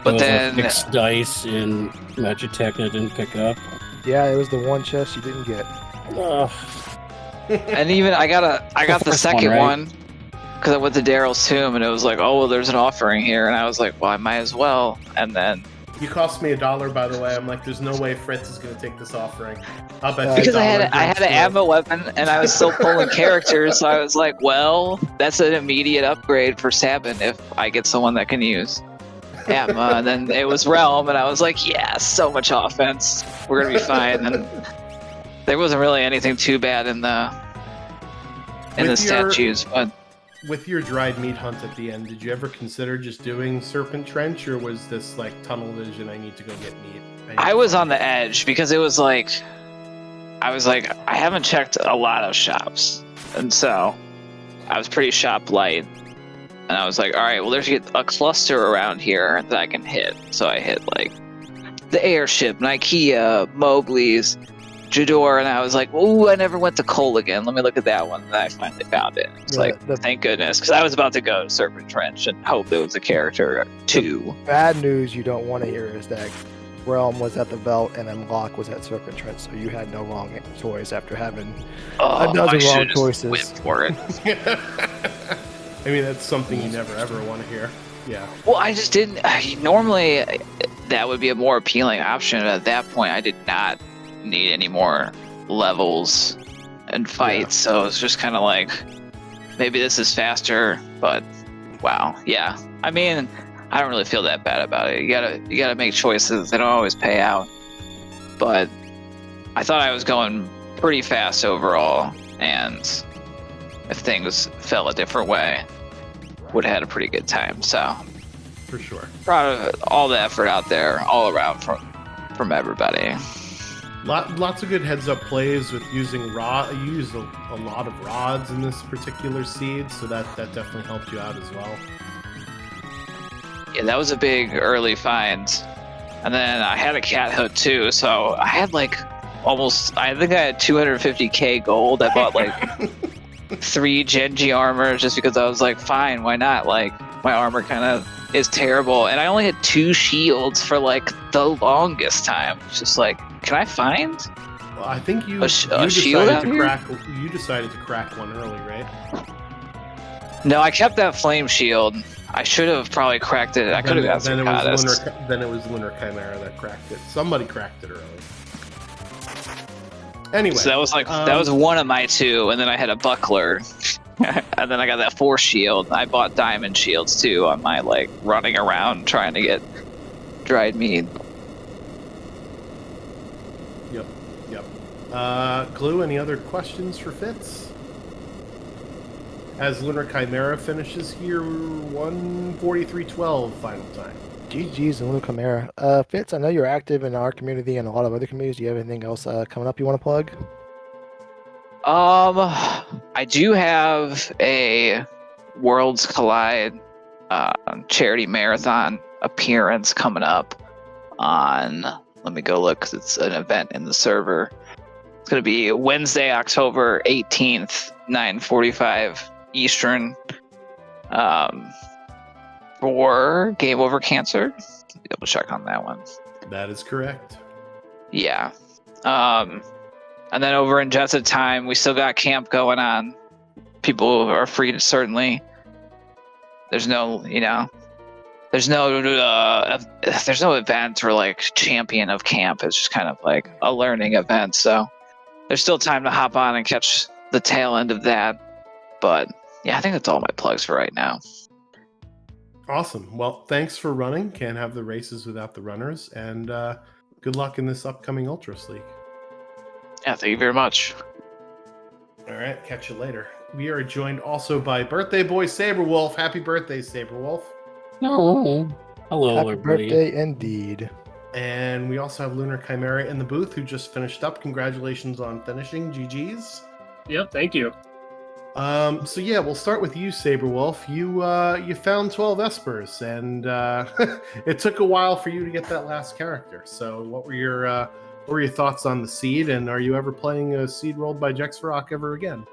But There was then a fixed dice in Magitech I didn't pick up. Yeah, it was the one chest you didn't get. Ugh. And even I got the first second one, right? one because I went to Daryl's tomb and it was like, oh, well, there's an offering here, and I was like, well, I might as well. And then You cost me $1, by the way. I'm like, there's no way Fritz is going to take this offering. I'll bet you because I $1 had an ammo weapon and I was still pulling characters, so I was like, well, that's an immediate upgrade for Sabin if I get someone that can use ammo. And then it was Realm, and I was like, yeah, so much offense, we're gonna be fine. And there wasn't really anything too bad in the statues, but With your dried meat hunt at the end, did you ever consider just doing Serpent Trench, or was this like tunnel vision, I need to go get meat? I was on the edge because it was like, I was like, I haven't checked a lot of shops, and so I was pretty shop light, and I was like, all right, well, there's a cluster around here that I can hit. So I hit like the airship, Nikea, Mowgli's, Jador, and I was like, "Ooh, I never went to Cole again. Let me look at that one." And I finally found it. It's thank goodness, because I was about to go to Serpent Trench and hope it was a character too. Bad news you don't want to hear is that Realm was at the Belt and then Locke was at Serpent Trench, so you had no wrong choice after having a dozen wrong choices. Went for it. I mean, that's something you never ever want to hear. Yeah. Well, I just didn't. Normally, that would be a more appealing option. At that point, I did not need any more levels and fights, so it was just kind of like, maybe this is faster, but wow. Yeah, I mean, I don't really feel that bad about it. You gotta make choices. They don't always pay out, but I thought I was going pretty fast overall, and if things fell a different way, would have had a pretty good time. So For sure. proud of all the effort out there all around from everybody. Lots of good heads-up plays with using rod. You used a lot of rods in this particular seed, so that definitely helped you out as well. Yeah, that was a big early find. And then I had a cat hook too, so I had like almost, I think I had 250k gold. I bought like 3 Genji armor just because I was like, fine, why not? Like, my armor kind of is terrible. And I only had 2 shields for like the longest time. It's just like, can I find? Well, I think you shield decided out to here? crack. You decided to crack one early, right? No, I kept that flame shield. I should have probably cracked it. I could have got some goddess. Then it was Lunar Chimera that cracked it. Somebody cracked it early. Anyway, So that was like that was one of my 2, and then I had a buckler, and then I got that 4 shield. I bought diamond shields too on my like running around trying to get dried meat. Yep. Glue, any other questions for Fitz? As Lunar Chimera finishes here, 1:43:12 final time. GG's and Lunar Chimera. Fitz, I know you're active in our community and a lot of other communities. Do you have anything else coming up you want to plug? I do have a Worlds Collide charity marathon appearance coming up on, let me go look because it's an event in the server. It's going to be Wednesday, October 18th, 9:45 Eastern. for Game Over Cancer. Double check on that one. That is correct. Yeah. And then over in Jets of Time, we still got camp going on. People are free to certainly. There's no event or like champion of camp. It's just kind of like a learning event. So there's still time to hop on and catch the tail end of that. But yeah, I think that's all my plugs for right now. Awesome. Well, thanks for running. Can't have the races without the runners. And good luck in this upcoming Ultras League. Yeah, thank you very much. All right, catch you later. We are joined also by birthday boy Saberwolf. Happy birthday, Saberwolf. No. Hello, Happy everybody. birthday indeed. And we also have Lunar Chimera in the booth who just finished up. Congratulations on finishing. GG's. Yep, thank you. So yeah, we'll start with you, Saberwolf. You found 12 Espers, and it took a while for you to get that last character. So what were your thoughts on the seed, and are you ever playing a seed rolled by Jexrock ever again?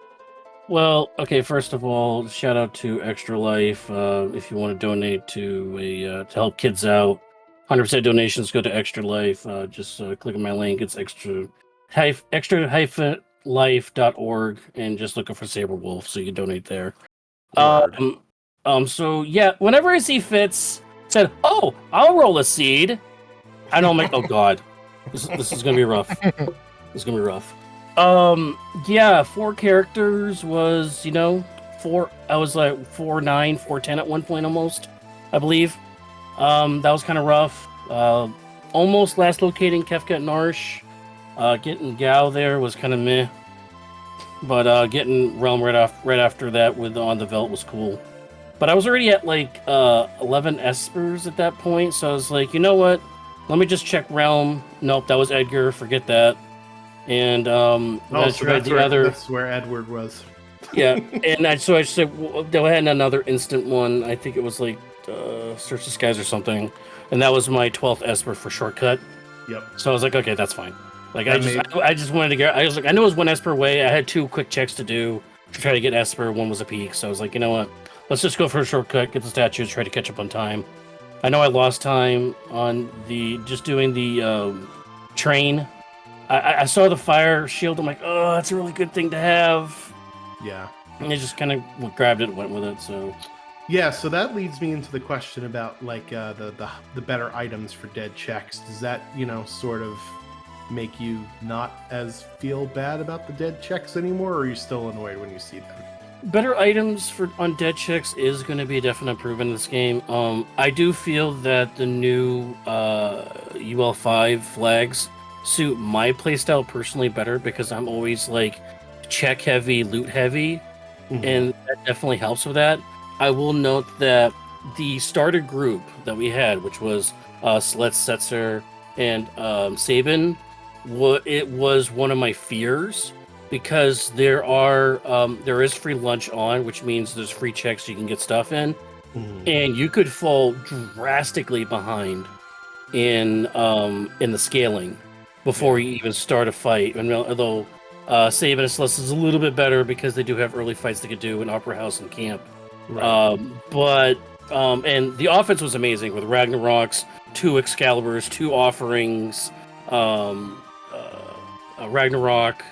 Well, okay, first of all, shout out to Extra Life. If you want to donate to help kids out, 100% donations go to Extra Life. Just click on my link. It's extra-life.org, and just looking for Saberwolf, so you can donate there. Word. So yeah, whenever I see Fitz said, "Oh, I'll roll a seed," I know I'm like, "Oh God, this is gonna be rough. This is gonna be rough." Yeah, 4 characters was, four. I was like 4-9, 4-10 at one point almost, I believe. That was kind of rough. Almost last locating Kefka and Narsh. Getting Gao there was kind of meh. But getting Realm right after that with On the Veldt was cool. But I was already at like 11 Espers at that point, so I was like, you know what? Let me just check Realm. Nope, that was Edgar. Forget that. And That's where Edward was. Yeah, and I said, well, I had another instant one. I think it was like Search the Skies or something, and that was my 12th Esper for shortcut. Yep. So I was like, okay, that's fine. Like I just wanted to get. I was like, I know it was 1 Esper away. I had 2 quick checks to do to try to get Esper. 1 was a peak, so I was like, you know what? Let's just go for a shortcut, get the statues, try to catch up on time. I know I lost time on doing the train. I saw the fire shield. I'm like, oh, that's a really good thing to have. Yeah. And I just kind of grabbed it and went with it. So. Yeah, so that leads me into the question about like the better items for dead checks. Does that sort of make you not as feel bad about the dead checks anymore, or are you still annoyed when you see them? Better items on dead checks is going to be a definite improvement in this game. I do feel that the new UL5 flags suit my playstyle personally better because I'm always like check heavy, loot heavy, and that definitely helps with that. I will note that the starter group that we had, which was Slet, Setzer, and Sabin, it was one of my fears because there is free lunch on, which means there's free checks you can get stuff in, and you could fall drastically behind in the scaling before you even start a fight. And although Sabin and Celeste is a little bit better because they do have early fights they could do in Opera House and Camp. Right. And the offense was amazing with Ragnaroks, 2 Excaliburs, 2 Offerings, Ragnarok.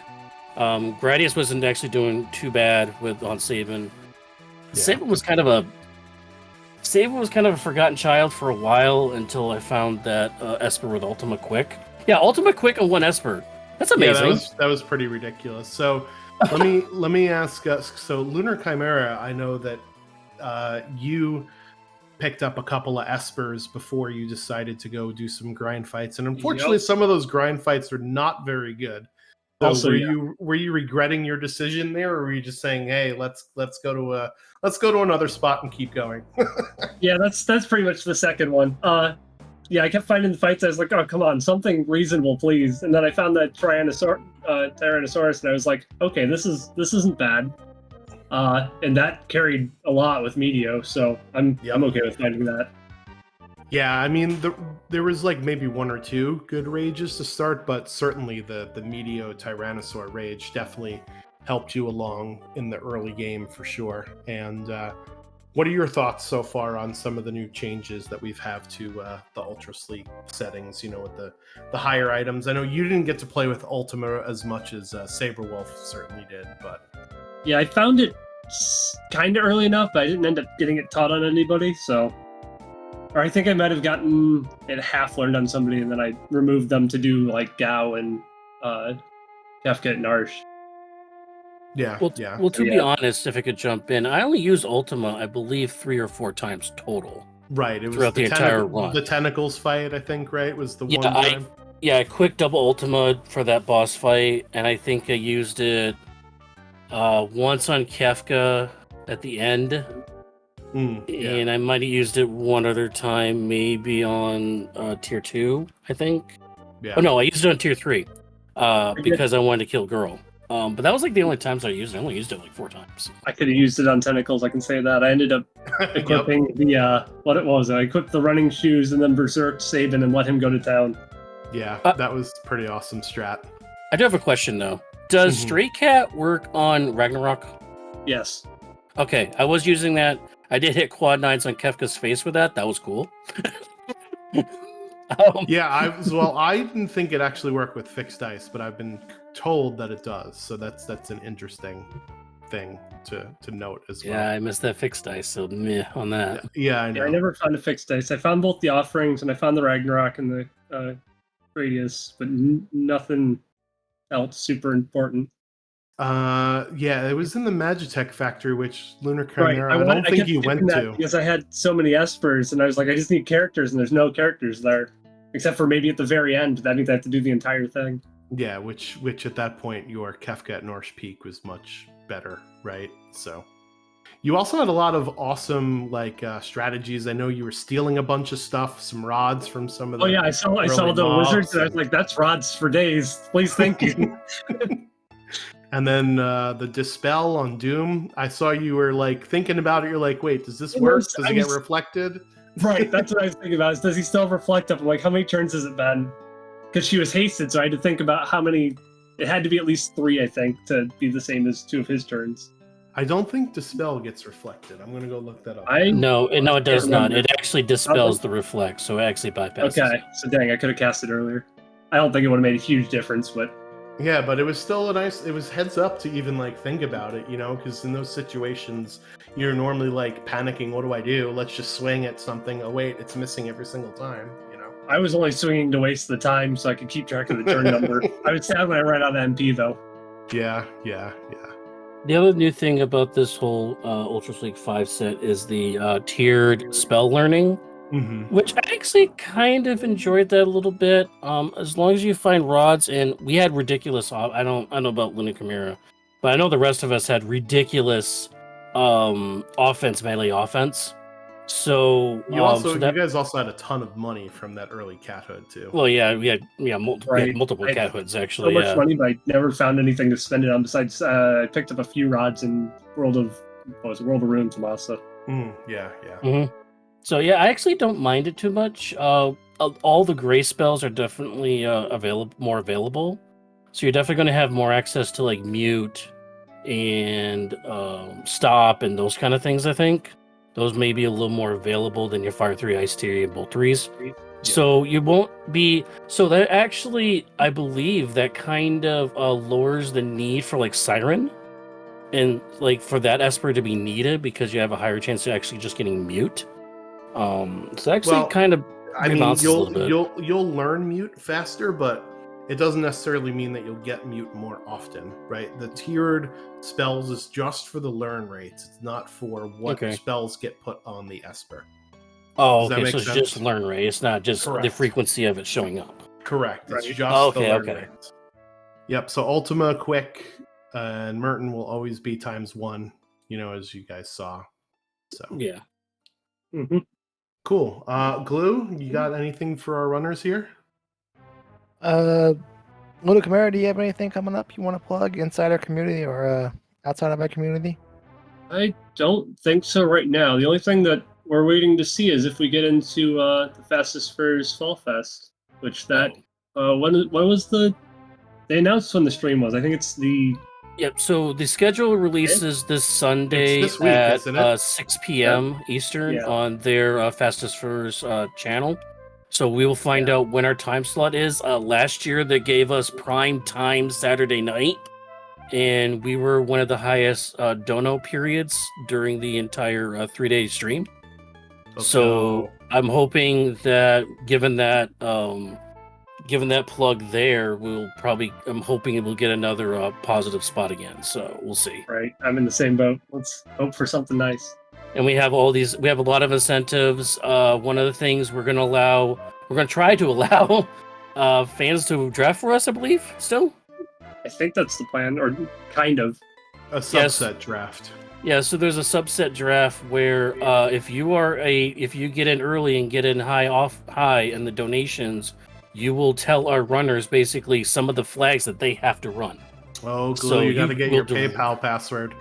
Gradius wasn't actually doing too bad on Sabin. Yeah. Sabin was kind of a forgotten child for a while until I found that Esper with Ultima Quick. Yeah, Ultima Quick and 1 Esper. That's amazing. Yeah, that was pretty ridiculous. So let me ask us. So Lunar Chimera, I know that you picked up a couple of Espers before you decided to go do some grind fights, and unfortunately, some of those grind fights are not very good. So also, were you regretting your decision there, or were you just saying, "Hey, let's go to another spot and keep going"? Yeah, that's pretty much the second one. Yeah, I kept finding the fights. I was like, "Oh, come on, something reasonable, please." And then I found that Tyrannosaurus, and I was like, "Okay, this isn't bad." And that carried a lot with Medio, so I'm okay with finding that. Yeah, I mean, there was like maybe 1 or 2 good rages to start, but certainly the Medio Tyrannosaur rage definitely helped you along in the early game for sure. And What are your thoughts so far on some of the new changes that we've have to the Ultra Sleek settings? You know, with the higher items. I know you didn't get to play with Ultima as much as Saberwolf certainly did, but Yeah, I found it kind of early enough, but I didn't end up getting it taught on anybody. So, or I think I might have gotten it half learned on somebody, and then I removed them to do like Gao and Kefka and Narsh. yeah, Well, yeah. well, to be honest, if I could jump in, I only used Ultima, I believe, 3 or 4 times total. Right, it was throughout the entire run. The tentacles fight, I think, right? Was the Yeah, one time? I quick double Ultima for that boss fight, and I think I used it once on Kefka at the end, and I might have used it one other time, maybe on Tier 2, I think. Yeah. Oh no, I used it on Tier 3 because I wanted to kill Girl. But that was like the only times I used it. I only used it like 4 times. I could have used it on Tentacles, I can say that. I ended up equipping the, what was it? I equipped the running shoes and then Berserk Sabin and let him go to town. Yeah, that was pretty awesome strat. I do have a question though. Does Stray Cat work on Ragnarok? Yes. Okay, I was using that. I did hit quad 9s on Kefka's face with that. That was cool. Yeah, I didn't think it actually worked with fixed dice, but I've been told that it does. So that's an interesting thing to note as well. Yeah, I missed that fixed dice, so meh on that. Yeah, I know. Yeah, I never found a fixed dice. I found both the offerings and I found the Ragnarok and the Radius, but nothing else super important. Yeah, it was in the Magitech factory, which Lunar Chimera, Right. I don't think you went to. Because I had so many espers, and I was like, I just need characters, and there's no characters there. Except for maybe at the very end, but I think I have to do the entire thing. Yeah, which at that point, your Kefka at Norse Peak was much better, right? So you also had a lot of awesome strategies. I know you were stealing a bunch of stuff, some rods from some of the. Oh yeah, I saw the wizards, and I was like, that's rods for days. Please, thank you. And then the Dispel on Doom, I saw you were like thinking about it. You're like, wait, does this work? Does it get reflected? Right, that's what I was thinking about. Is does he still reflect up? I'm like, how many turns has it been? Because she was hasted, so I had to think about how many. It had to be at least 3, I think, to be the same as 2 of his turns. I don't think Dispel gets reflected. I'm gonna go look that up. No, it does not. It actually dispels the reflect, so it actually bypasses. Okay, so dang, I could have cast it earlier. I don't think it would have made a huge difference, but. Yeah, but it was still it was heads up to even think about it, because in those situations, you're normally panicking, what do I do? Let's just swing at something. Oh wait, it's missing every single time, I was only swinging to waste the time so I could keep track of the turn number. I was sad when I ran out of MP though. Yeah. The other new thing about this whole Ultra Sleek 5 set is the tiered spell learning. Which I actually kind of enjoyed that a little bit. As long as you find rods, and we had ridiculous. I don't know about Luna Chimera, but I know the rest of us had ridiculous melee offense. So you guys also had a ton of money from that early cat hood too. Well, yeah, we had multiple cat hoods actually. So much money, but I never found anything to spend it on. Besides, I picked up a few rods in World of Ruin from Asa. Yeah. So yeah, I actually don't mind it too much. All the gray spells are definitely more available. So you're definitely going to have more access to mute and stop and those kind of things. I think those may be a little more available than your Fire 3, Ice 3, and Bolt 3s. Yeah. So you won't be. So that actually, I believe that kind of lowers the need for Siren and for that Esper to be needed because you have a higher chance of actually just getting mute. So actually kind of you'll learn mute faster, but it doesn't necessarily mean that you'll get mute more often, right? The tiered spells is just for the learn rates. It's not for what spells get put on the Esper. Oh, okay, so it's just learn rate. It's not just the frequency of it showing up. Correct. It's just the learn rate. Yep, so Ultima, Quick, and Merton will always be ×1, as you guys saw. So yeah. Cool. Glue, you got anything for our runners here? Luna Chimera, do you have anything coming up you want to plug inside our community or outside of our community? I don't think so right now. The only thing that we're waiting to see is if we get into the Fastest Furs Fall Fest, which when was they announced when the stream was? I think it's the Yep. So the schedule releases this Sunday It's this week, at isn't it? 6 p.m. Eastern Yeah. on their Fastest Furs channel. So we will find out when our time slot is. Last year, they gave us prime time Saturday night, and we were one of the highest dono periods during the entire 3-day stream. So I'm hoping that, given that plug there, I'm hoping it will get another positive spot again. So we'll see. Right. I'm in the same boat. Let's hope for something nice. And we have a lot of incentives. One of the things we're going to try to allow fans to draft for us, I believe, still. I think that's the plan, or kind of. A subset draft. Yeah, so there's a subset draft where if you get in early and get in high in the donations, you will tell our runners basically some of the flags that they have to run. Oh, Glue, So you got to you get will your do- PayPal password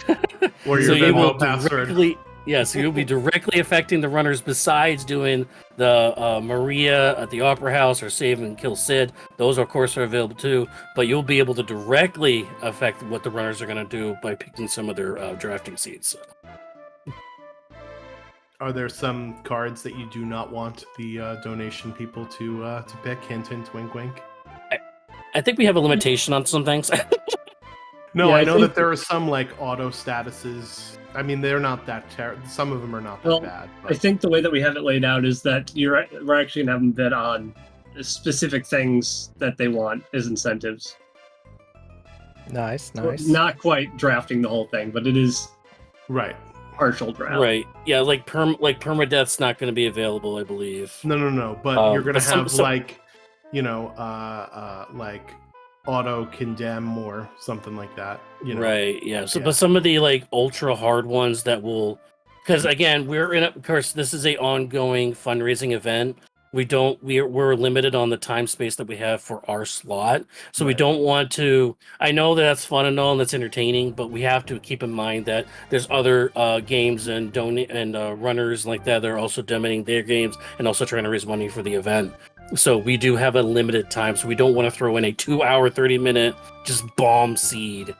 or your So you will Venmo password. so you'll be directly affecting the runners besides doing the Maria at the Opera House or Save and Kill Sid. Those, of course, are available too. But you'll be able to directly affect what the runners are going to do by picking some of their drafting seats. Are there some cards that you do not want the donation people to pick? Hint, hint, wink, wink. I think we have a limitation on some things. No, Yeah, I I know think- that there are some like auto statuses. I mean, they're not that terrible. Some of them are not that Well, bad. I think the way that we have it laid out is that we're actually going to have them bid on specific things that they want as incentives. Nice. Not quite drafting the whole thing, but it is Right. partial draft. Right. Yeah, like permadeath's not going to be available, I believe. No. But you're gonna but some- have some- like, like auto condemn or something like that. You know. Right, yeah. So, Yeah. but some of the like ultra hard ones that will, because again, of course, this is a ongoing fundraising event. We're limited on the time space that we have for our slot, so we Right. don't want to. I know that's fun and all, and that's entertaining, but we have to keep in mind that there's other games and runners like that are also donating their games and also trying to raise money for the event. So we do have a limited time, so we don't want to throw in a 2-hour, 30-minute just bomb seed.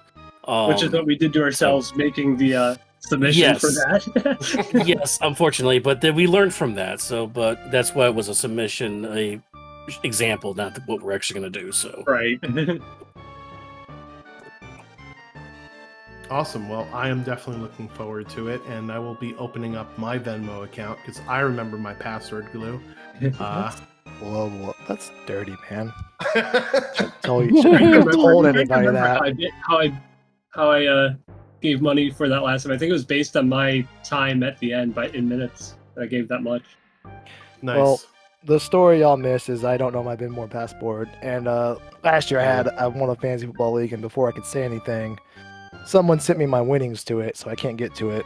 Which is what we did to ourselves, making the submission for Yes. that. Yes, unfortunately, but then we learned from that. So, but that's why it was a submission, a example, not what we're actually going to do. So, Right. Awesome. Well, I am definitely looking forward to it, and I will be opening up my Venmo account because I remember my password, Glue. Whoa, that's dirty, man. Uh, Tell you, shouldn't have told anybody that. How I gave money for that last time. I think it was based on my time at the end in minutes. I gave that much. Nice. Well, the story y'all miss is I don't know my Binmore passport. And last year I won a fantasy football league, and before I could say anything, someone sent me my winnings to it, so I can't get to it.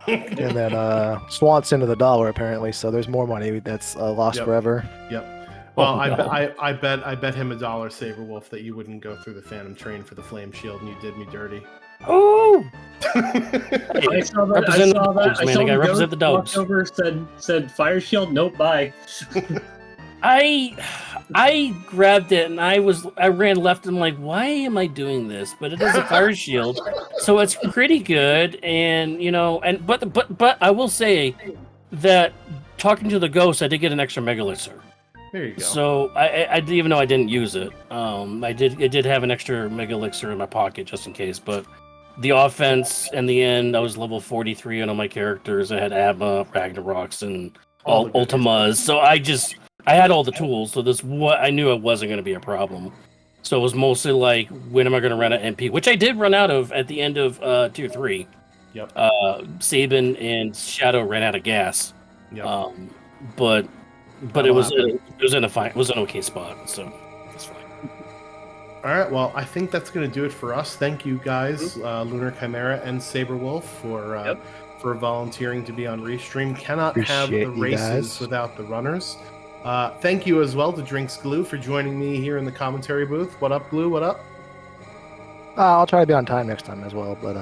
And then Swans into the dollar apparently, so there's more money that's lost Yep. forever. Well, Oh, no. I bet him $1, Saberwolf, that you wouldn't go through the Phantom Train for the Flame Shield, and you did me dirty. oh, I saw that. Represent the I saw that. dogs, I man. saw I gotta the represent the goat walked dogs. over, said Fire Shield. Nope, bye. I grabbed it and I ran left and I'm like, why am I doing this? But it is a fire shield, so it's pretty good. And but I will say that talking to the ghost, I did get an extra Mega Elixir. There you go. So I even though I didn't use it, I did have an extra Mega Elixir in my pocket just in case. But the offense in the end, I was level 43 on all my characters. I had Abba, Ragnaroks, and All all the goodies. Ultimas. So I had all the tools. So I knew it wasn't going to be a problem. So it was mostly like, when am I going to run out of MP? Which I did run out of at the end of Tier 3. Yep. Sabin and Shadow ran out of gas. Yep. But That'll it was happen. it was an okay spot. So it's fine. All right. Well, I think that's going to do it for us. Thank you guys, Lunar Chimera and Saberwolf, for volunteering to be on Restream. Cannot have the Appreciate you races guys. without the runners. Thank you as well to Drinks Glue for joining me here in the commentary booth. What up, Glue? What up? I'll try to be on time next time as well, but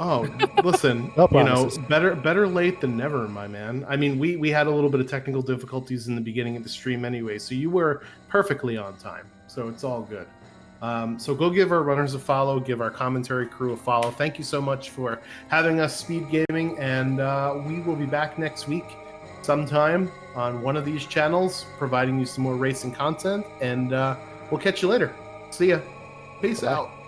Oh, listen, No you know, promises. better late than never, my man. I mean, we had a little bit of technical difficulties in the beginning of the stream anyway, so you were perfectly on time. So it's all good. So go give our runners a follow, give our commentary crew a follow. Thank you so much for having us, Speed Gaming, and we will be back next week sometime on one of these channels, providing you some more racing content, and we'll catch you later. See ya. Peace Bye-bye. out.